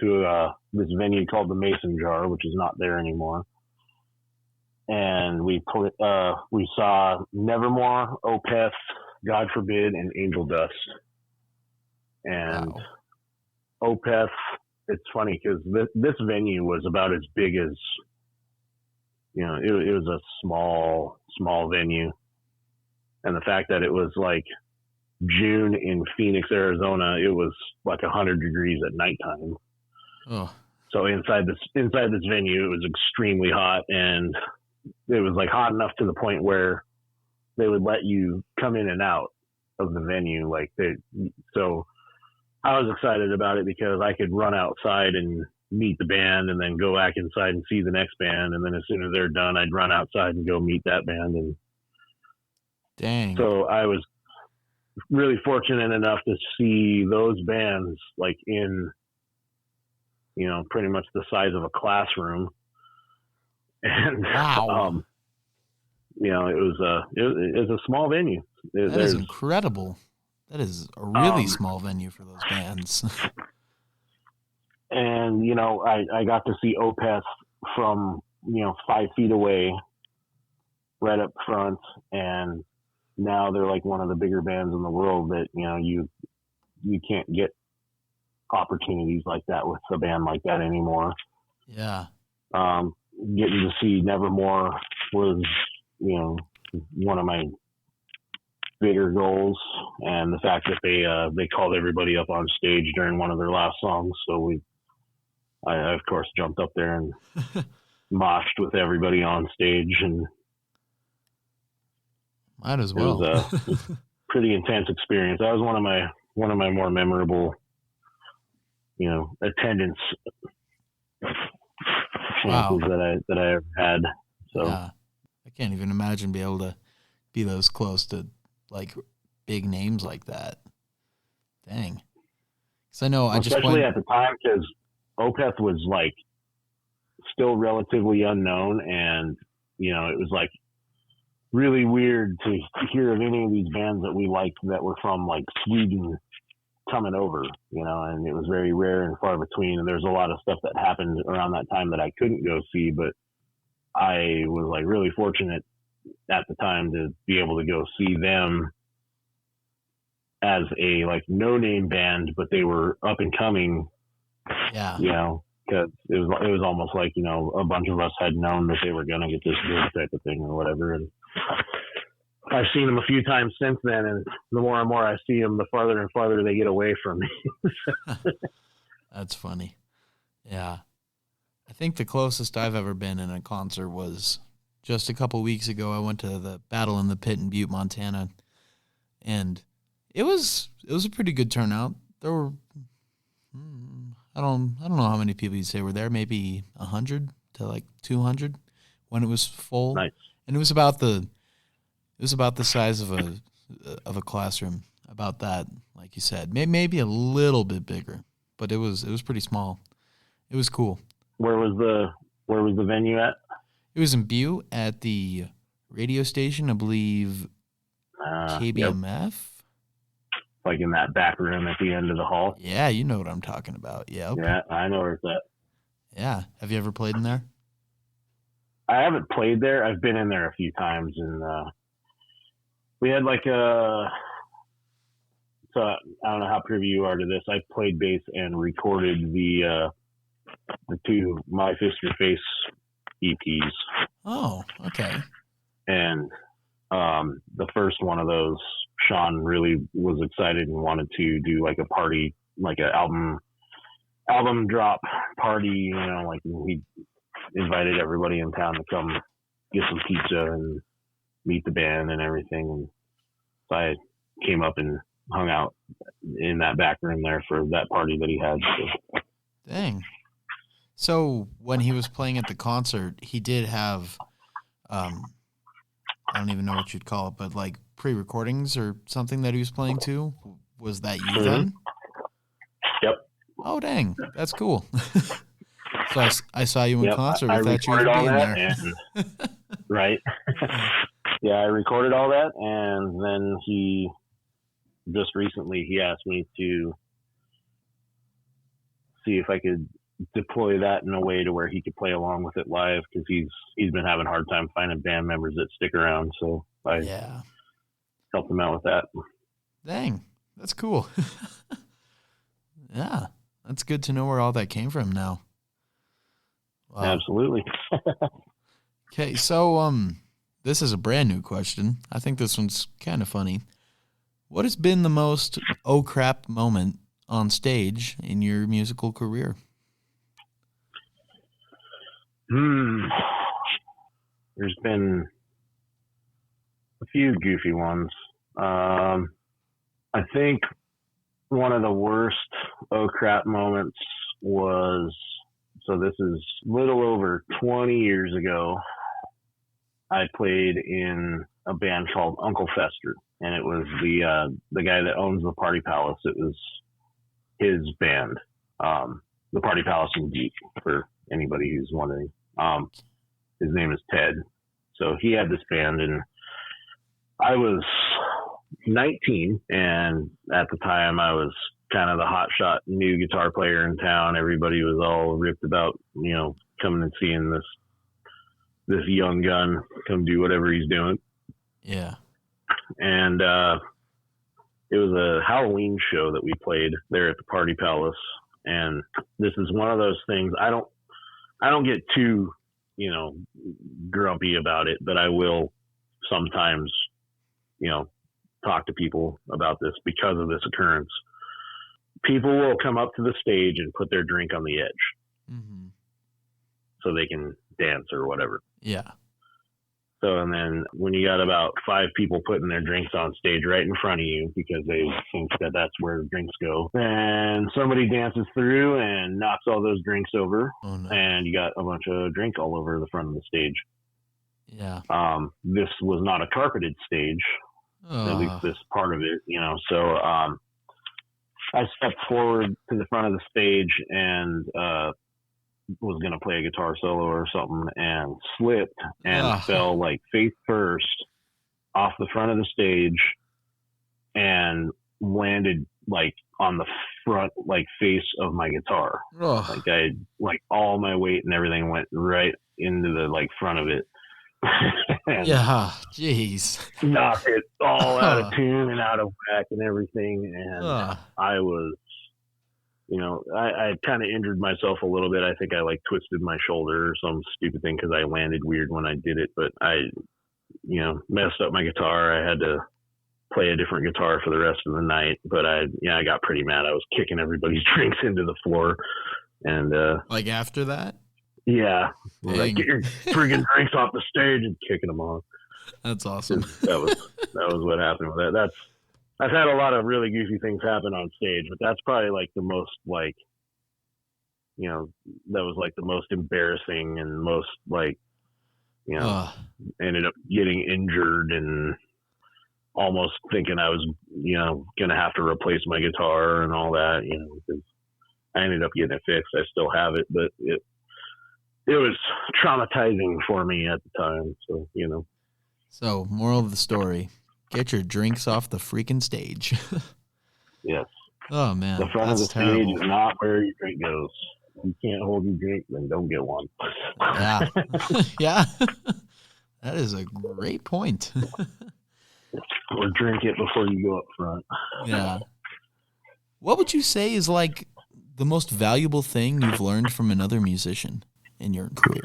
to this venue called the Mason Jar, which is not there anymore. And we saw Nevermore, Opeth, God Forbid, and Angel Dust. And Opeth, it's funny because this venue was about as big as, you know, it was a small venue. And the fact that it was like June in Phoenix, Arizona, it was like 100 degrees at nighttime. Oh. So inside this venue, it was extremely hot, and it was like hot enough to the point where they would let you come in and out of the venue. So I was excited about it because I could run outside and meet the band and then go back inside and see the next band. And then as soon as they're done, I'd run outside and go meet that band. And dang. So I was really fortunate enough to see those bands like in, you know, pretty much the size of a classroom. And, wow. You know, it was a small venue. That is incredible. That is a really small venue for those bands. And, you know, I got to see Opeth from, you know, 5 feet away, right up front. And now they're like one of the bigger bands in the world that, you know, you can't get opportunities like that with a band like that anymore. Yeah. Getting to see Nevermore was, you know, one of my bigger goals, and the fact that they called everybody up on stage during one of their last songs. So I of course jumped up there and moshed with everybody on stage, and might as well. It was a pretty intense experience. That was one of my more memorable, you know, attendance chances that I ever had. So yeah. I can't even imagine being able to be those close to like big names like that. Dang. Because I know especially at the time, because Opeth was like still relatively unknown, and you know, it was like really weird to hear of any of these bands that we liked that were from like Sweden coming over, you know, and it was very rare and far between. And there's a lot of stuff that happened around that time that I couldn't go see, but I was like really fortunate at the time to be able to go see them as a like no name band, but they were up and coming. Yeah. You know, because it was almost like, you know, a bunch of us had known that they were going to get this big type of thing or whatever. And I've seen them a few times since then, and the more and more I see them, the farther and farther they get away from me. That's funny. Yeah. I think the closest I've ever been in a concert was just a couple weeks ago. I went to the Battle in the Pit in Butte, Montana, and it was a pretty good turnout. There were I don't know how many people you'd say were there, maybe 100 to like 200 when it was full. Nice. And it was about the size of a classroom, about that, like you said. Maybe a little bit bigger, but it was pretty small. It was cool. Where was the venue at? It was in Butte at the radio station, I believe, KBMF. Yep. Like in that back room at the end of the hall. Yeah, you know what I'm talking about. Yep. Yeah, I know where it's at. Yeah. Have you ever played in there? I haven't played there. I've been in there a few times, and we had like so I don't know how privy you are to this. I played bass and recorded the two My Fist Your Face EPs. Oh, okay. And the first one of those, Sean really was excited and wanted to do like a party, like an album drop party, you know, like he invited everybody in town to come get some pizza and meet the band and everything. And so I came up and hung out in that back room there for that party that he had. So. Dang. So when he was playing at the concert, he did have, I don't even know what you'd call it, but like pre-recordings or something that he was playing to. Was that you then? Yep. Oh, dang. That's cool. So I saw you in concert I without you even being there. Right. Yeah, I recorded all that, and then just recently he asked me to see if I could deploy that in a way to where he could play along with it live, because he's been having a hard time finding band members that stick around. So I helped him out with that. Dang, that's cool. Yeah, that's good to know where all that came from now. Wow. Absolutely. Okay, so this is a brand new question. I think this one's kind of funny. What has been the most oh crap moment on stage in your musical career? There's been a few goofy ones. I think one of the worst oh crap moments was, so this is a little over 20 years ago. I played in a band called Uncle Fester, and it was the guy that owns the Party Palace. It was his band, the Party Palace in Geek, for anybody who's wondering. His name is Ted. So he had this band, and I was 19, and at the time I was kind of the hotshot new guitar player in town. Everybody was all ripped about, coming and seeing this young gun come do whatever he's doing. Yeah. And it was a Halloween show that we played there at the Party Palace. And this is one of those things, I don't get too, grumpy about it, but I will sometimes, talk to people about this because of this occurrence. People will come up to the stage and put their drink on the edge so they can dance or whatever. Yeah. So, and then when you got about 5 people putting their drinks on stage right in front of you because they think that that's where drinks go, and somebody dances through and knocks all those drinks over, and you got a bunch of drink all over the front of the stage. Yeah. This was not a carpeted stage, at least this part of it, So I stepped forward to the front of the stage and was going to play a guitar solo or something, and slipped and fell like face first off the front of the stage and landed like on the front like face of my guitar. Like all my weight and everything went right into the like front of it. Yeah, jeez. Knocked it all out of tune and out of whack and everything, and I was, I kind of injured myself a little bit. I think I like twisted my shoulder or some stupid thing because I landed weird when I did it, but I, messed up my guitar. I had to play a different guitar for the rest of the night, but I got pretty mad. I was kicking everybody's drinks into the floor, and like after that. Yeah, like get your friggin' drinks off the stage and kicking them off. That's awesome. That was what happened with that. I've had a lot of really goofy things happen on stage, but that's probably like the most like, that was like the most embarrassing and most like, ended up getting injured and almost thinking I was, gonna have to replace my guitar and all that, because I ended up getting it fixed. I still have it, but it was traumatizing for me at the time. So, So, moral of the story, get your drinks off the freaking stage. Yes. Oh, man. The front of the stage is not where your drink goes. If you can't hold your drink, then don't get one. Yeah. Yeah. That is a great point. Or drink it before you go up front. Yeah. What would you say is like the most valuable thing you've learned from another musician in your career?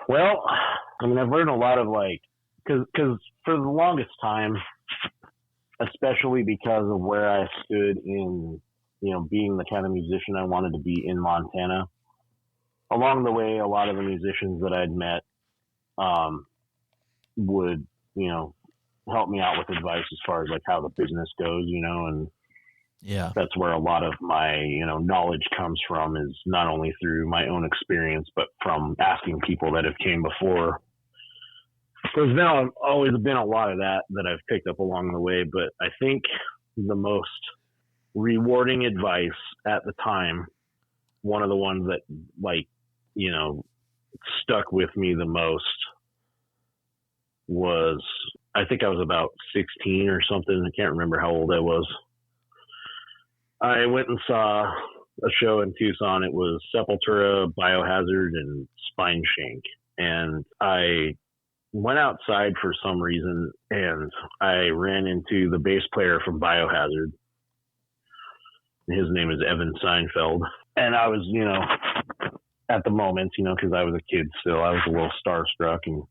Well, I mean, I've learned a lot of like, because for the longest time, especially because of where I stood in, being the kind of musician I wanted to be in Montana, along the way, a lot of the musicians that I'd met would, help me out with advice as far as like how the business goes, and yeah, that's where a lot of my, knowledge comes from, is not only through my own experience, but from asking people that have came before. There's now always been a lot of that I've picked up along the way, but I think the most rewarding advice at the time, one of the ones that like, stuck with me the most, I think I was about 16 or something. I can't remember how old I was. I went and saw a show in Tucson. It was Sepultura, Biohazard, and Spineshank. And I went outside for some reason, and I ran into the bass player from Biohazard. His name is Evan Seinfeld. And I was, at the moment, because I was a kid still, I was a little starstruck. And,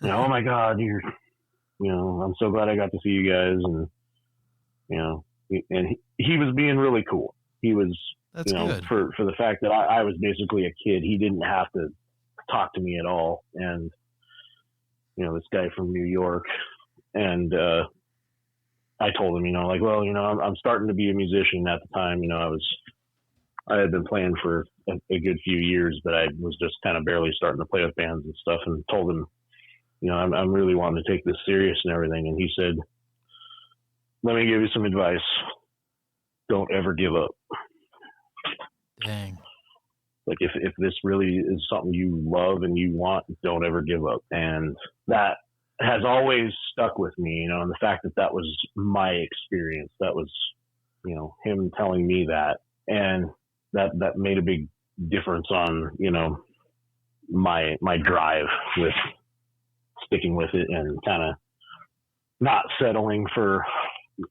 oh my God, I'm so glad I got to see you guys. And, and he was being really cool. He was, That's good. For the fact that I was basically a kid, he didn't have to talk to me at all. And, this guy from New York. And I told him, I'm starting to be a musician at the time. I had been playing for a good few years, but I was just kind of barely starting to play with bands and stuff, and told him, I'm really wanting to take this serious and everything. And he said, let me give you some advice. Don't ever give up. Dang. Like if this really is something you love and you want, don't ever give up. And that has always stuck with me, and the fact that was my experience. That was, him telling me that, and that made a big difference on, my drive with sticking with it and kind of not settling for,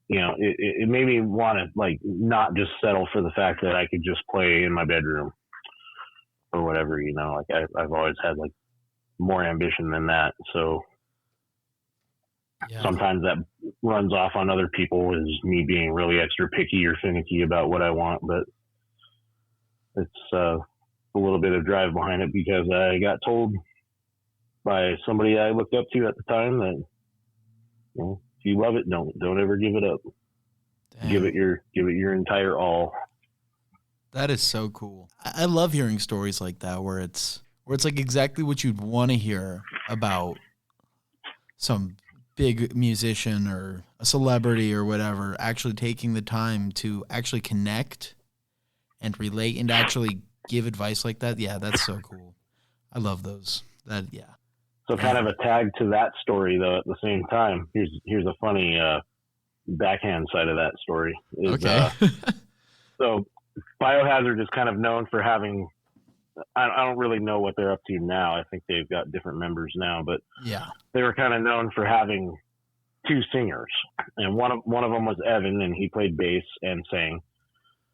it made me want to not just settle for the fact that I could just play in my bedroom or whatever, I've always had more ambition than that. So sometimes that runs off on other people as me being really extra picky or finicky about what I want, but it's a little bit of drive behind it because I got told by somebody I looked up to at the time that, if you love it, don't ever give it up. Damn. Give it your entire all. That is so cool. I love hearing stories like that where it's exactly what you'd want to hear about some big musician or a celebrity or whatever actually taking the time to actually connect and relate and actually give advice like that. Yeah, that's so cool. I love those. So kind of a tag to that story though at the same time. Here's a funny backhand side of that story. Okay. So Biohazard is kind of known for having, I don't really know what they're up to now. I think they've got different members now, but they were kind of known for having two singers, and one of them was Evan, and he played bass and sang,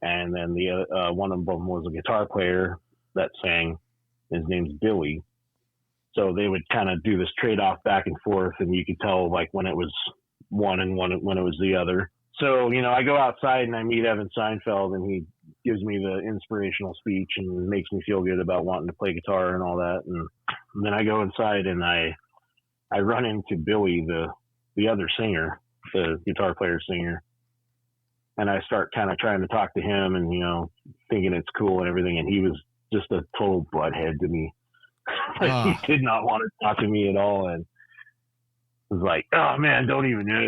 and then the one of them was a guitar player that sang. His name's Billy. So they would kind of do this trade off back and forth, and you could tell when it was one and when it was the other. So I go outside and I meet Evan Seinfeld, and he gives me the inspirational speech and makes me feel good about wanting to play guitar and all that. And then I go inside and I run into Billy, the other singer, the guitar player singer. And I start kind of trying to talk to him and, thinking it's cool and everything. And he was just a total butthead to me. He did not want to talk to me at all. And was like, oh man, don't even know.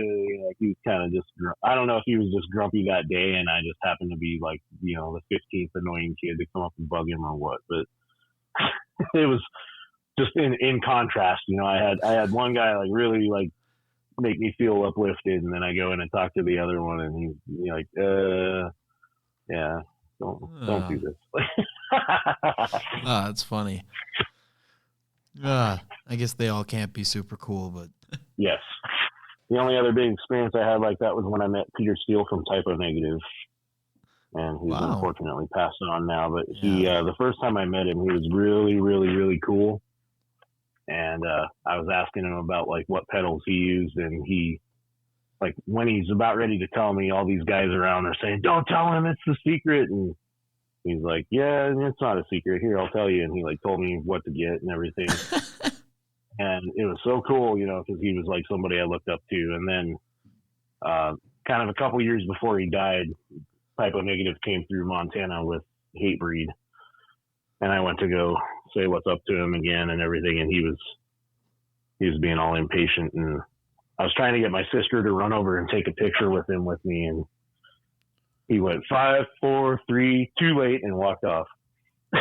He was kind of just, I don't know if he was just grumpy that day and I just happened to be the 15th annoying kid to come up and bug him or what. But it was just in contrast, I had one guy really make me feel uplifted, and then I go in and talk to the other one and he's like, yeah, don't do this. That's funny. I guess they all can't be super cool, but yes. The only other big experience I had like that was when I met Peter Steele from Typo Negative, and he's unfortunately passed on now. But he, the first time I met him, he was really, really, really cool. And I was asking him about what pedals he used, and he, when he's about ready to tell me, all these guys around are saying, "Don't tell him, it's the secret." And he's like, "Yeah, it's not a secret. Here, I'll tell you." And he told me what to get and everything. And it was so cool, because he was somebody I looked up to. And then kind of a couple years before he died, Typo Negative came through Montana with Hatebreed. And I went to go say what's up to him again and everything. And he was being all impatient. And I was trying to get my sister to run over and take a picture with him with me. And he went 5, 4, 3, too late, and walked off. I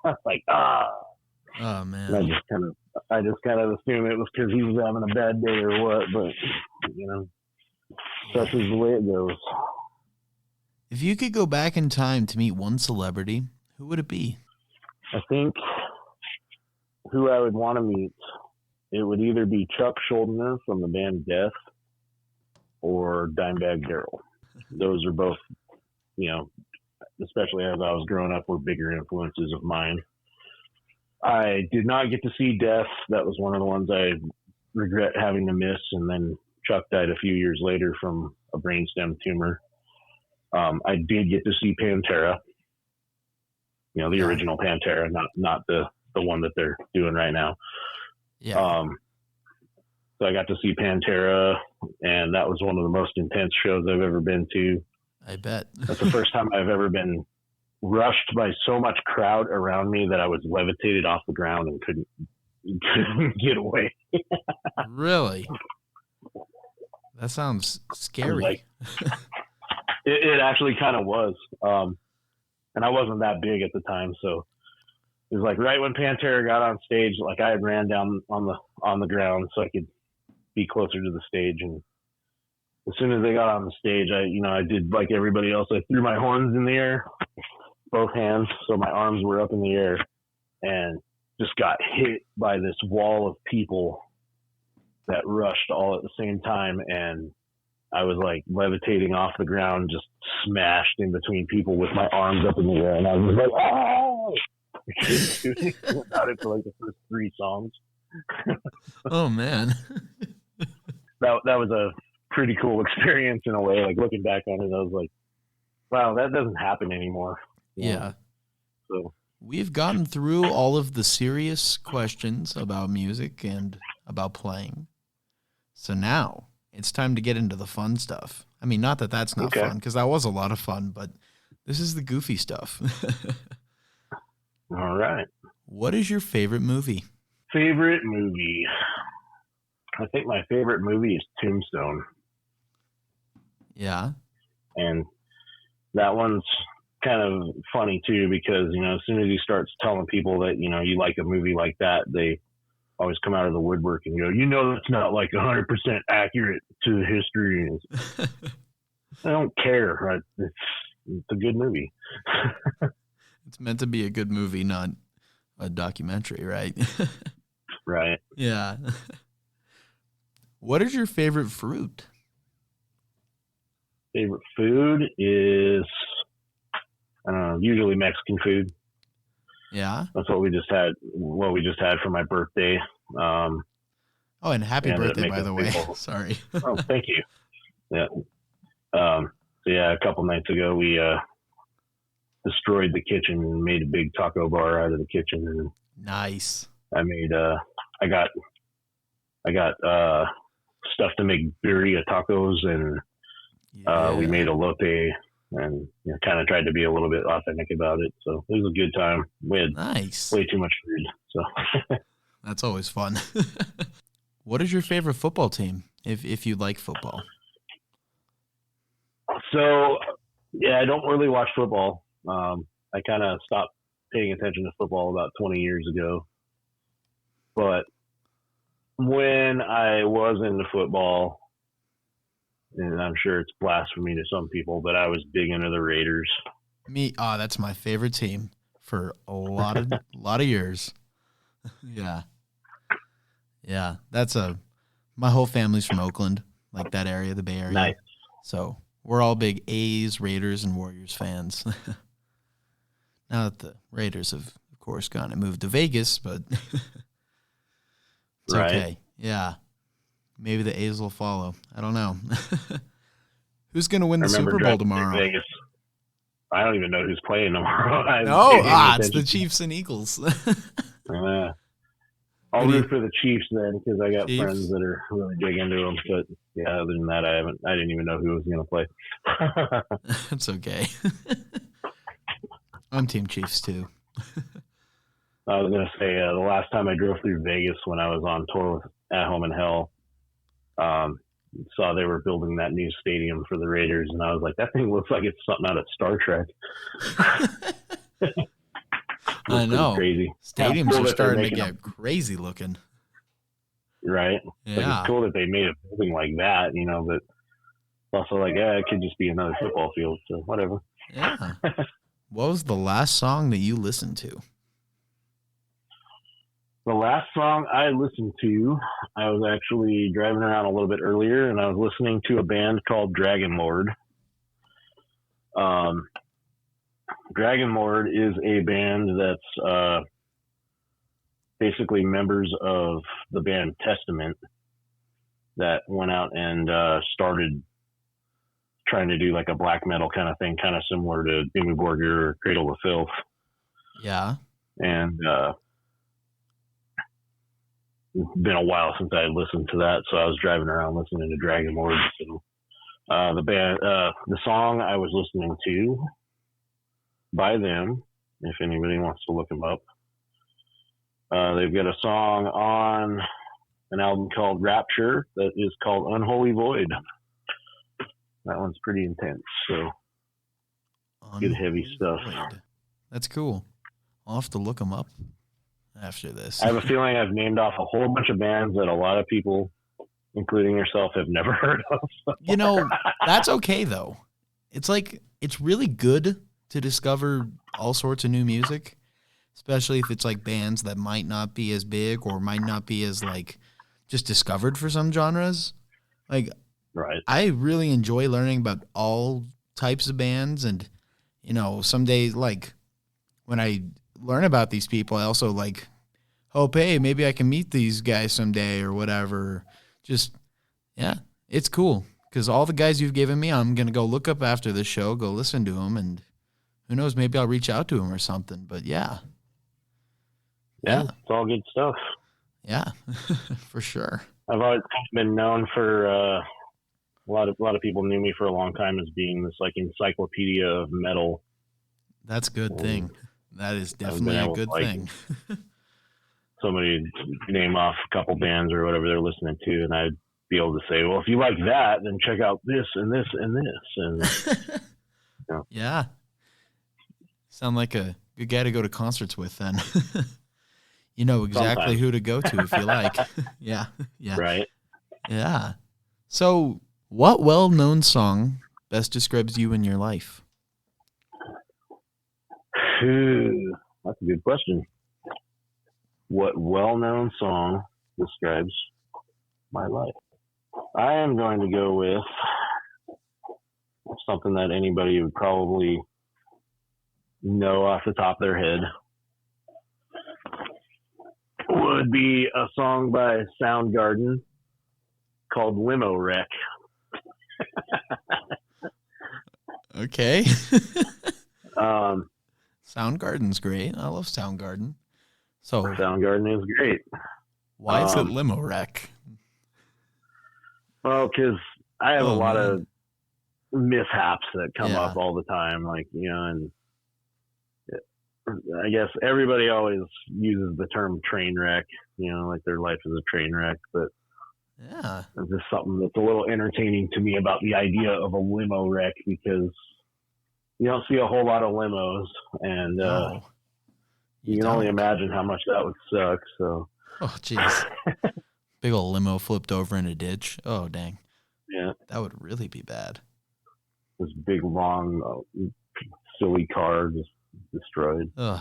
was like, oh man. And I just kind of assumed it was because he was having a bad day or what, but, such is the way it goes. If you could go back in time to meet one celebrity, who would it be? I think who I would want to meet, it would either be Chuck Schuldiner from the band Death or Dimebag Darrell. Those are both, especially as I was growing up, were bigger influences of mine. I did not get to see Death. That was one of the ones I regret having to miss. And then Chuck died a few years later from a brainstem tumor. I did get to see Pantera, the original Pantera, not the one that they're doing right now. Yeah. So I got to see Pantera, and that was one of the most intense shows I've ever been to. I bet. That's the first time I've ever been rushed by so much crowd around me that I was levitated off the ground and couldn't get away. Really? That sounds scary. It actually kind of was. And I wasn't that big at the time, so it was like right when Pantera got on stage, like I had ran down on the ground so I could be closer to the stage. And as soon as they got on the stage, I did like everybody else. I threw my horns in the air, both hands, so my arms were up in the air, and just got hit by this wall of people that rushed all at the same time. And I was like levitating off the ground, just smashed in between people with my arms up in the air. And I was like, oh! I couldn't do anything about it for like the first 3 songs. Oh, man. That was a pretty cool experience in a way. Like looking back on it, I was like, wow, that doesn't happen anymore. Yeah. So we've gotten through all of the serious questions about music and about playing. So now it's time to get into the fun stuff. I mean, not that that's not fun, because that was a lot of fun, but this is the goofy stuff. All right. What is your favorite movie? Favorite movie? I think my favorite movie is Tombstone. Yeah. And that one's kind of funny too, because, as soon as he starts telling people that, you like a movie like that, they always come out of the woodwork and go, that's not like 100% accurate to the history. I don't care. Right? It's a good movie. It's meant to be a good movie, not a documentary, right? Right. Yeah. What is your favorite fruit? Favorite food is, I don't know, usually Mexican food. Yeah. That's what we just had for my birthday. Oh, and happy birthday, by the way. Sorry. Oh, thank you. Yeah. So yeah, a couple nights ago we destroyed the kitchen and made a big taco bar out of the kitchen. And nice. I made I got stuff to make birria tacos, and we made elote, and kind of tried to be a little bit authentic about it. So it was a good time. We had way too much food. So that's always fun. What is your favorite football team, if you like football? So yeah, I don't really watch football. I kind of stopped paying attention to football about 20 years ago. But when I was into football, and I'm sure it's blasphemy to some people, but I was big into the Raiders. That's my favorite team for a lot of years. Yeah. Yeah. My whole family's from Oakland, like that area, the Bay Area. Nice. So we're all big A's, Raiders, and Warriors fans. Now that the Raiders have, of course, gone and moved to Vegas, but it's okay. Yeah. Maybe the A's will follow. I don't know. Who's going to win the Super Bowl tomorrow? Vegas. I don't even know who's playing tomorrow. It's the Chiefs and Eagles. I'll root for the Chiefs then, because I got friends that are really big into them. But yeah, other than that, I didn't even know who was going to play. It's okay. I'm Team Chiefs too. I was going to say the last time I drove through Vegas when I was on tour with At Home in Hell, saw they were building that new stadium for the Raiders, and I was like, that thing looks like it's something out of Star Trek. I know. Crazy. Stadiums are starting to get crazy looking. Right. Like, Yeah. it's cool that they made a building like that, but it's also like, it could just be another football field. So whatever. Yeah. What was the last song that you listened to? The last song I listened to, I was actually driving around a little bit earlier, and I was listening to a band called Dragon Lord. Dragon Lord is a band that's basically members of the band Testament that went out and started trying to do like a black metal kind of thing, kind of similar to Dimmu Borgir or Cradle of Filth. Yeah. And it's been a while since I had listened to that, so I was driving around listening to Dragon Lord. So the song I was listening to by them, if anybody wants to look them up, they've got a song on an album called Rapture that is called Unholy Void. That one's pretty intense, so good heavy stuff. That's cool. I'll have to look them up after this. I have a feeling I've named off a whole bunch of bands that a lot of people, including yourself, have never heard of. That's okay, though. It's like, it's really good to discover all sorts of new music, especially if it's like bands that might not be as big or might not be as like just discovered for some genres. Like, right. I really enjoy learning about all types of bands, and some days, like when I learn about these people, I also like hope, hey, maybe I can meet these guys someday or whatever. Just, yeah, it's cool because all the guys you've given me, I'm gonna go look up after the show, go listen to them, and who knows, maybe I'll reach out to them or something. But yeah, it's all good stuff. Yeah, for sure. I've always been known for a lot of people knew me for a long time as being this like encyclopedia of metal. That's a good thing. That is definitely a good thing. Somebody name off a couple bands or whatever they're listening to, and I'd be able to say, well, if you like that, then check out this and this and this. And yeah. Sound like a good guy to go to concerts with then. You know exactly Sometimes. who to go to if you like. Yeah. Right. Yeah. So, what well-known song best describes you in your life? That's a good question. What well-known song describes my life? I am going to go with something that anybody would probably know off the top of their head. Would be a song by Soundgarden called Limo Wreck. Okay. Soundgarden's great. I love Soundgarden. So Soundgarden is great. Why is it Limo Wreck? Well, because I have a lot of mishaps that come up all the time, and I guess everybody always uses the term train wreck, like their life is a train wreck, but yeah, it's just something that's a little entertaining to me about the idea of a limo wreck, because you don't see a whole lot of limos, and you can only imagine how much that would suck. So, oh jeez, big old limo flipped over in a ditch. Oh dang, yeah, that would really be bad. This big long, silly car just destroyed. Ugh.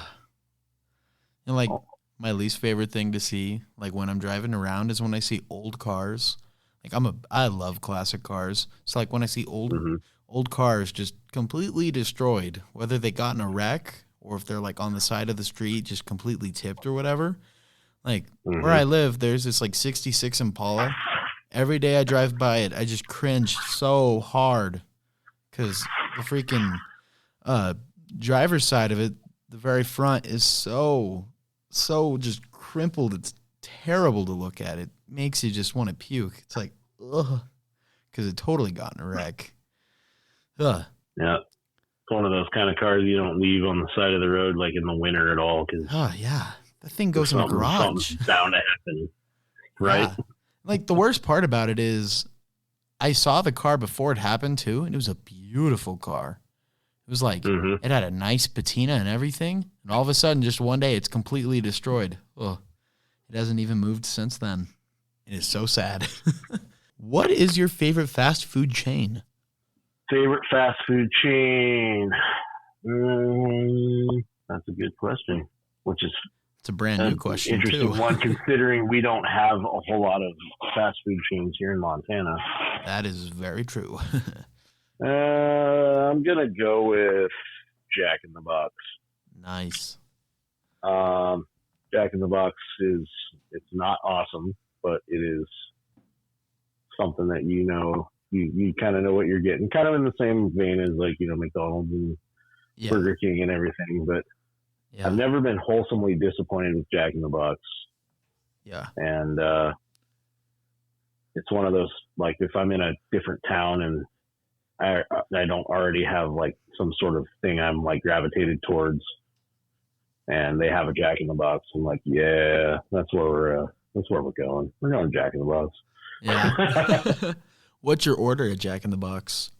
And like my least favorite thing to see, like when I'm driving around, is when I see old cars. Like I love classic cars. So like when I see old cars just completely destroyed, whether they got in a wreck or if they're like on the side of the street just completely tipped or whatever. Like where I live, there's this like 66 Impala. Every day I drive by it, I just cringe so hard because the freaking driver's side of it, the very front, is so just crumpled. It's terrible to look at. It makes you just want to puke. It's like, ugh, because it totally got in a wreck. Ugh. Yeah. It's one of those kind of cars you don't leave on the side of the road like in the winter at all. Oh, yeah. That thing goes in a garage. Something's bound to happen. Right? Yeah. Like, the worst part about it is I saw the car before it happened, too, and it was a beautiful car. It was like, it had a nice patina and everything, and all of a sudden, just one day, it's completely destroyed. Ugh. It hasn't even moved since then. It is so sad. What is your favorite fast food chain? Favorite fast food chain? That's a good question. Which is It's a brand new question, interesting too. one, considering we don't have a whole lot of fast food chains here in Montana. That is very true. I'm gonna go with Jack in the Box. Nice. Jack in the Box it's not awesome, but it is something that you kind of know what you're getting. Kind of in the same vein as like, McDonald's and Burger King and everything, but I've never been wholesomely disappointed with Jack in the Box. Yeah. And it's one of those, like, if I'm in a different town and I don't already have like some sort of thing I'm like gravitated towards, and they have a Jack in the Box, I'm like, yeah, that's where we're going. We're going Jack in the Box. Yeah. What's your order at Jack in the Box?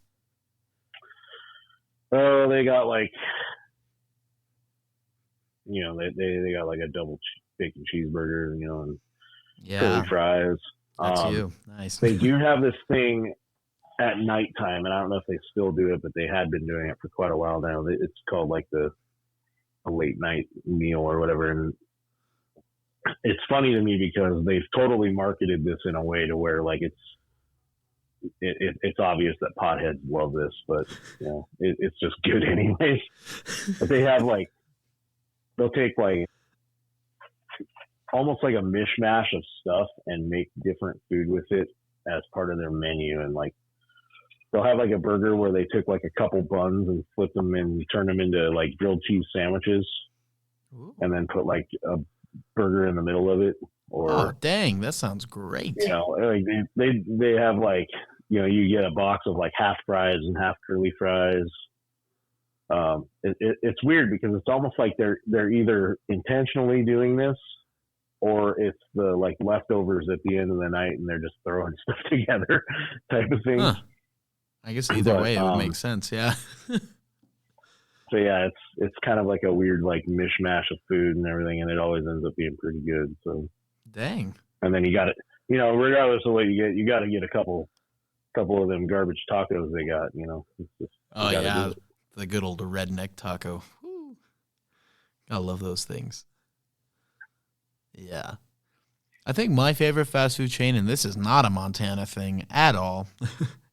Oh, they got like, they got like a double bacon cheeseburger, and curly fries. That's you. Nice. They do have this thing at nighttime, and I don't know if they still do it, but they had been doing it for quite a while now. It's called like a late night meal or whatever, and it's funny to me because they've totally marketed this in a way to where like it's obvious that potheads love this, but it's just good anyways. But they have like, they'll take like almost like a mishmash of stuff and make different food with it as part of their menu. And like, they'll have like a burger where they took like a couple buns and flip them and turn them into like grilled cheese sandwiches. Ooh. And then put like a burger in the middle of it. Or, oh, dang, that sounds great. Like they have like, you get a box of like half fries and half curly fries. It's weird because it's almost like they're either intentionally doing this or it's the like leftovers at the end of the night and they're just throwing stuff together type of thing. Huh. I guess either way it would make sense. Yeah. So yeah, it's kind of like a weird like mishmash of food and everything, and it always ends up being pretty good. So dang. And then you got it, regardless of what you got to get a couple of them garbage tacos they got. It's just, oh yeah, the good old redneck taco. Woo. I love those things. Yeah. I think my favorite fast food chain, and this is not a Montana thing at all,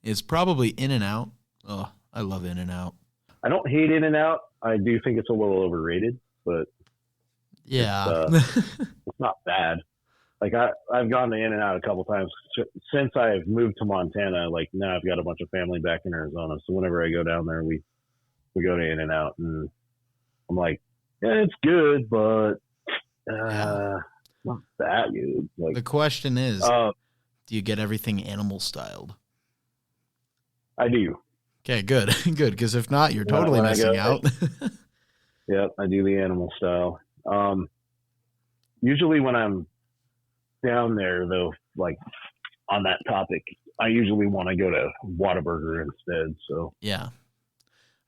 is probably In-N-Out. Oh, I love In-N-Out. I don't hate In-N-Out. I do think it's a little overrated, but yeah, it's not bad. Like I've gone to In-N-Out a couple times since I've moved to Montana. Like now I've got a bunch of family back in Arizona, so whenever I go down there, we go to In-N-Out, and I'm like, yeah, it's good, but not that good. Like, the question is, do you get everything animal styled? I do. Okay, good, good. Because if not, you're totally missing out. Yep, I do the animal style. Usually when I'm down there, though, like on that topic, I usually want to go to Whataburger instead. So yeah,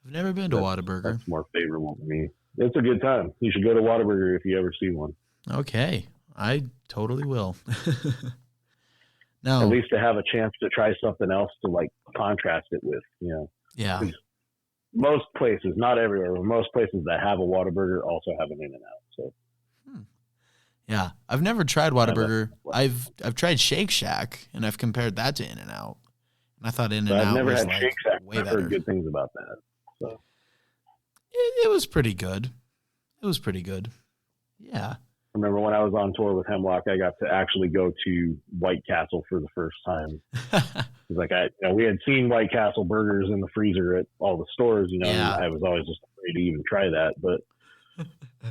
I've never been to Whataburger. That's more favorable to me. It's a good time. You should go to Whataburger if you ever see one. Okay, I totally will. Now, at least to have a chance to try something else to like contrast it with, Yeah. Most places, not everywhere, but most places that have a Whataburger also have an In-N-Out. So. Yeah, I've never tried Whataburger. I've tried Shake Shack, and I've compared that to In-N-Out. And I thought In-N-Out I've never was had like Shake Shack. way I've better. heard good things about that. So. It was pretty good. Yeah. I remember when I was on tour with Hemlock, I got to actually go to White Castle for the first time. It's like we had seen White Castle burgers in the freezer at all the stores, and I was always just afraid to even try that. But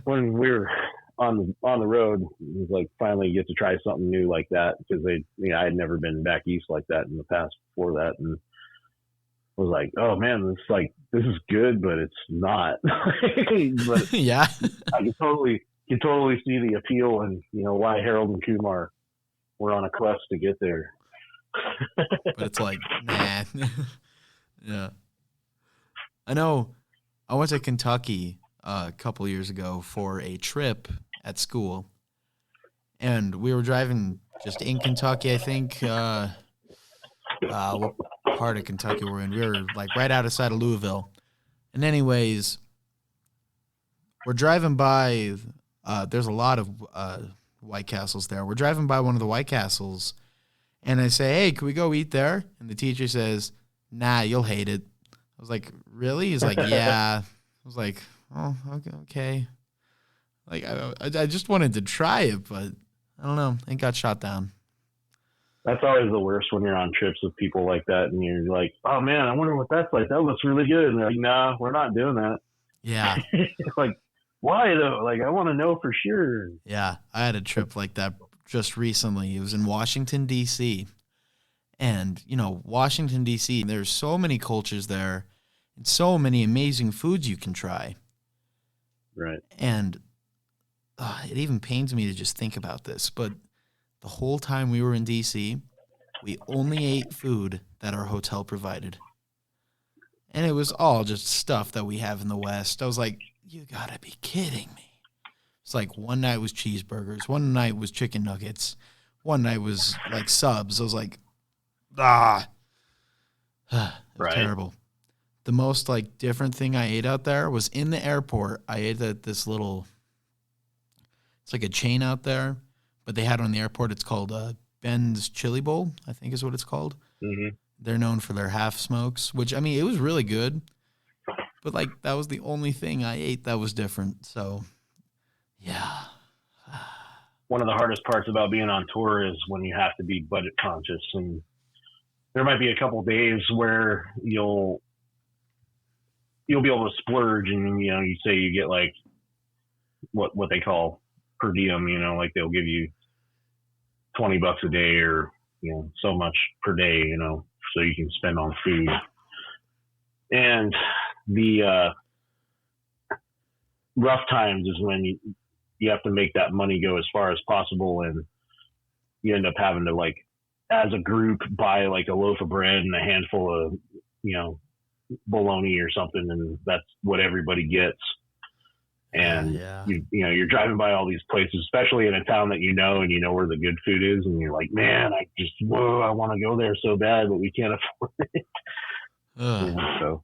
when we were on the road, it was like finally get to try something new like that because I had never been back east like that in the past before that, and I was like, oh man, this is good, but it's not. But yeah, I can totally see the appeal and why Harold and Kumar were on a quest to get there. But it's like, nah. Yeah. I know I went to Kentucky a couple years ago for a trip at school, and we were driving just in Kentucky, I think. What part of Kentucky we're in? We were like right outside of Louisville. And anyways, we're driving by. There's a lot of White Castles there. We're driving by one of the White Castles, and I say, "Hey, can we go eat there?" And the teacher says, "Nah, you'll hate it." I was like, "Really?" He's like, "Yeah." I was like, "Oh, okay." Like I just wanted to try it, but I don't know. It got shot down. That's always the worst when you're on trips with people like that, and you're like, "Oh man, I wonder what that's like. That looks really good." And they're like, "Nah, we're not doing that." Yeah. Like, why though? Like, I want to know for sure. Yeah, I had a trip like that just recently. It was in Washington, D.C. And, Washington, D.C., there's so many cultures there and so many amazing foods you can try. Right. And it even pains me to just think about this, but the whole time we were in D.C., we only ate food that our hotel provided. And it was all just stuff that we have in the West. I was like, you gotta be kidding me. It's like one night was cheeseburgers, one night was chicken nuggets, one night was like subs. I was like, it was Right. terrible. The most like different thing I ate out there was in the airport. I ate at this little, it's like a chain out there, but they had it on the airport. It's called Ben's Chili Bowl, I think is what it's called. Mm-hmm. They're known for their half smokes, which, I mean, it was really good. But, like, that was the only thing I ate that was different. So, yeah. One of the hardest parts about being on tour is when you have to be budget conscious. And there might be a couple of days where you'll be able to splurge, and, you say you get, like, what they call per diem, like they'll give you $20 a day or, so much per day, so you can spend on food. And the rough times is when you have to make that money go as far as possible, and you end up having to, like, as a group, buy like a loaf of bread and a handful of, bologna or something, and that's what everybody gets. And you're driving by all these places, especially in a town that and you know where the good food is, and you're like, man, I want to go there so bad, but we can't afford it. So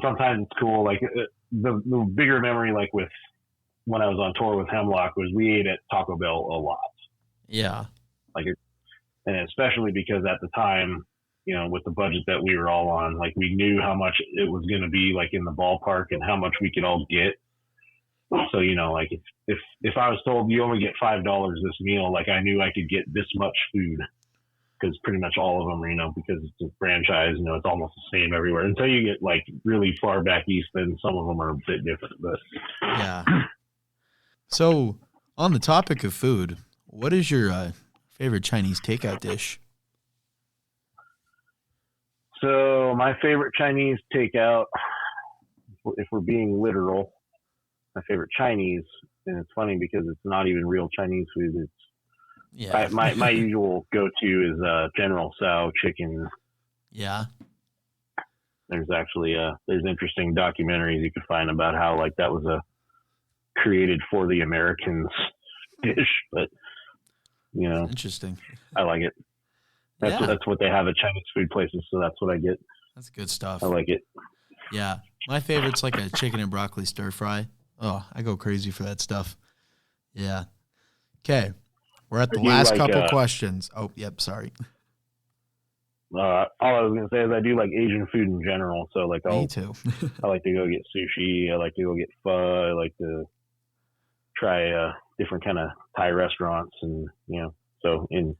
sometimes it's cool. Like the bigger memory, like with when I was on tour with Hemlock, was we ate at Taco Bell a lot. Yeah. And especially because at the time, with the budget that we were all on, like we knew how much it was going to be, like in the ballpark, and how much we could all get. So, like if I was told you only get $5 this meal, like I knew I could get this much food, because pretty much all of them, because it's a franchise, it's almost the same everywhere. Until you get like really far back east, then some of them are a bit different. But yeah. So on the topic of food, what is your favorite Chinese takeout dish? So my favorite Chinese takeout, if we're being literal, my favorite Chinese, and it's funny because it's not even real Chinese food. It's my usual go-to is General Tso chicken. Yeah. There's actually there's interesting documentaries you could find about how like that was a created for the Americans dish, but interesting. I like it. That's what they have at Chinese food places, so that's what I get. That's good stuff. I like it. Yeah. My favorite's like a chicken and broccoli stir fry. Oh, I go crazy for that stuff. Yeah. Okay. We're at the last couple questions. Oh, yep. Sorry. All I was going to say is I do like Asian food in general. So like, Me too. I like to go get sushi. I like to go get pho. I like to try different kind of Thai restaurants. And, so in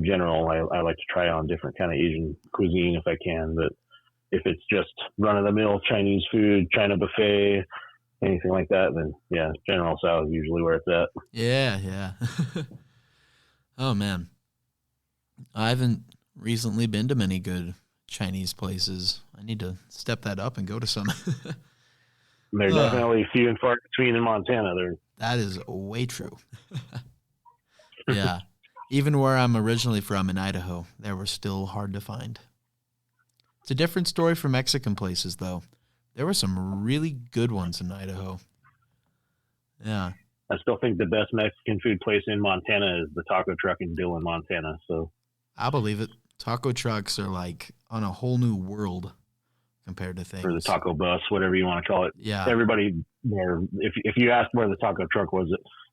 general, I like to try on different kind of Asian cuisine if I can. But if it's just run of the mill Chinese food, China buffet, anything like that, then yeah, General Tso is usually where it's at. Yeah. Oh man, I haven't recently been to many good Chinese places. I need to step that up and go to some. They're definitely few and far between in Montana. That is way true. Yeah, even where I'm originally from in Idaho, they were still hard to find. It's a different story for Mexican places, though. There were some really good ones in Idaho. Yeah. I still think the best Mexican food place in Montana is the taco truck in Dillon, Montana. So I believe it. Taco trucks are like on a whole new world compared to things. Or the taco bus, whatever you want to call it. Yeah. Everybody there, if you ask where the taco truck was,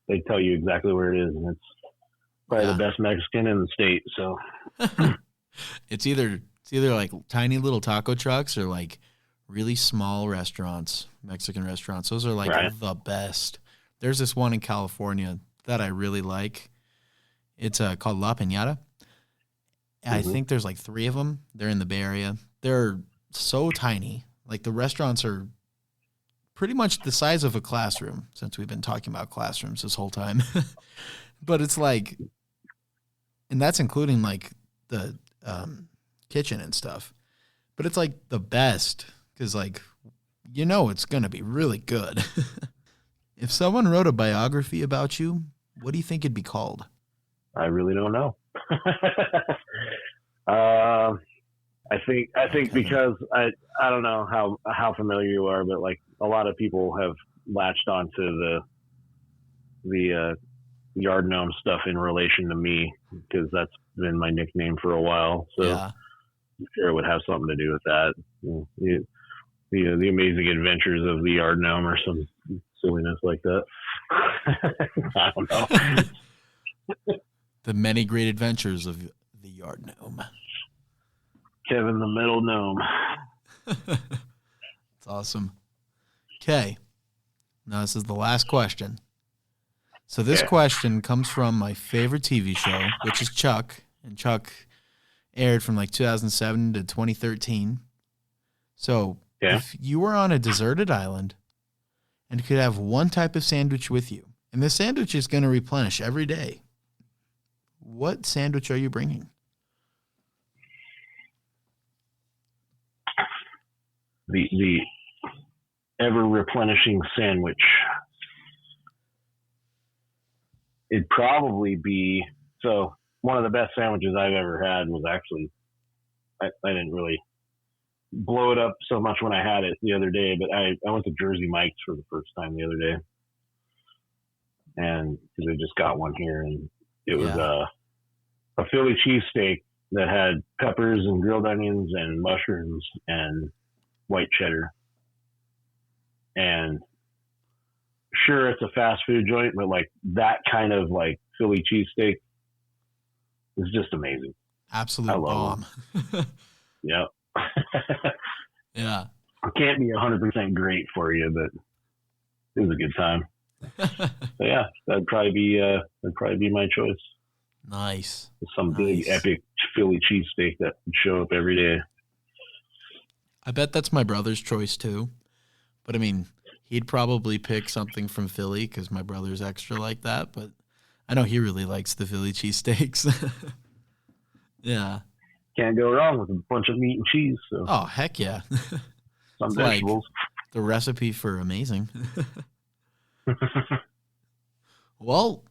they tell you exactly where it is, and it's probably the best Mexican in the state. So it's either like tiny little taco trucks or like really small restaurants, Mexican restaurants. Those are like the best. There's this one in California that I really like. It's called La Piñata. I think there's like 3 of them. They're in the Bay Area. They're so tiny. Like the restaurants are pretty much the size of a classroom, since we've been talking about classrooms this whole time. But it's like, and that's including like the kitchen and stuff. But it's like the best because like, it's going to be really good. If someone wrote a biography about you, what do you think it'd be called? I really don't know. I think because I don't know how familiar you are, but like a lot of people have latched onto the yard gnome stuff in relation to me because that's been my nickname for a while. So I'm sure it would have something to do with that. The amazing adventures of the yard gnome or some silliness like that. I don't know. The many great adventures of the yard gnome. Kevin the Metal Gnome. That's awesome. Okay. Now this is the last question. So this question comes from my favorite TV show, which is Chuck. And Chuck aired from like 2007 to 2013. So if you were on a deserted island and could have one type of sandwich with you, and the sandwich is going to replenish every day, what sandwich are you bringing? The ever replenishing sandwich. It'd probably be, so one of the best sandwiches I've ever had was actually, I didn't really blow it up so much when I had it the other day, but I went to Jersey Mike's for the first time the other day. And because I just got one here, and it was a Philly cheesesteak that had peppers and grilled onions and mushrooms and white cheddar. And sure, it's a fast food joint, but like that kind of like Philly cheesesteak is just amazing. Absolute bomb. Yeah. Yeah. It can't be 100% great for you, but it was a good time. So yeah, that'd probably be my choice. Nice. Some big epic Philly cheesesteak that would show up every day. I bet that's my brother's choice too. But I mean, he'd probably pick something from Philly because my brother's extra like that. But I know he really likes the Philly cheesesteaks. Yeah. Can't go wrong with a bunch of meat and cheese. So. Oh, heck yeah. Some vegetables. Like the recipe for amazing. Well,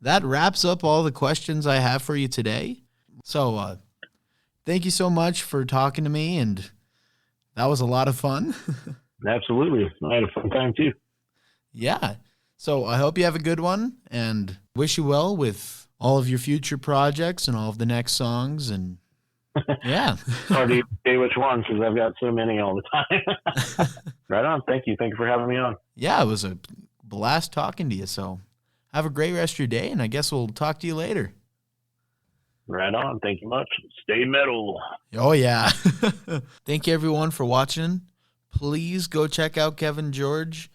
that wraps up all the questions I have for you today. So thank you so much for talking to me, and that was a lot of fun. Absolutely. I had a fun time too. Yeah. So I hope you have a good one, and wish you well with all of your future projects and all of the next songs. And yeah. Hard to say which one because I've got so many all the time. Right on. Thank you. Thank you for having me on. Yeah, it was a blast talking to you. So have a great rest of your day, and I guess we'll talk to you later. Right on. Thank you much. Stay metal. Oh, yeah. Thank you, everyone, for watching. Please go check out Kevin George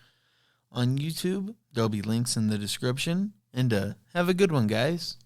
on YouTube. There'll be links in the description. And have a good one, guys.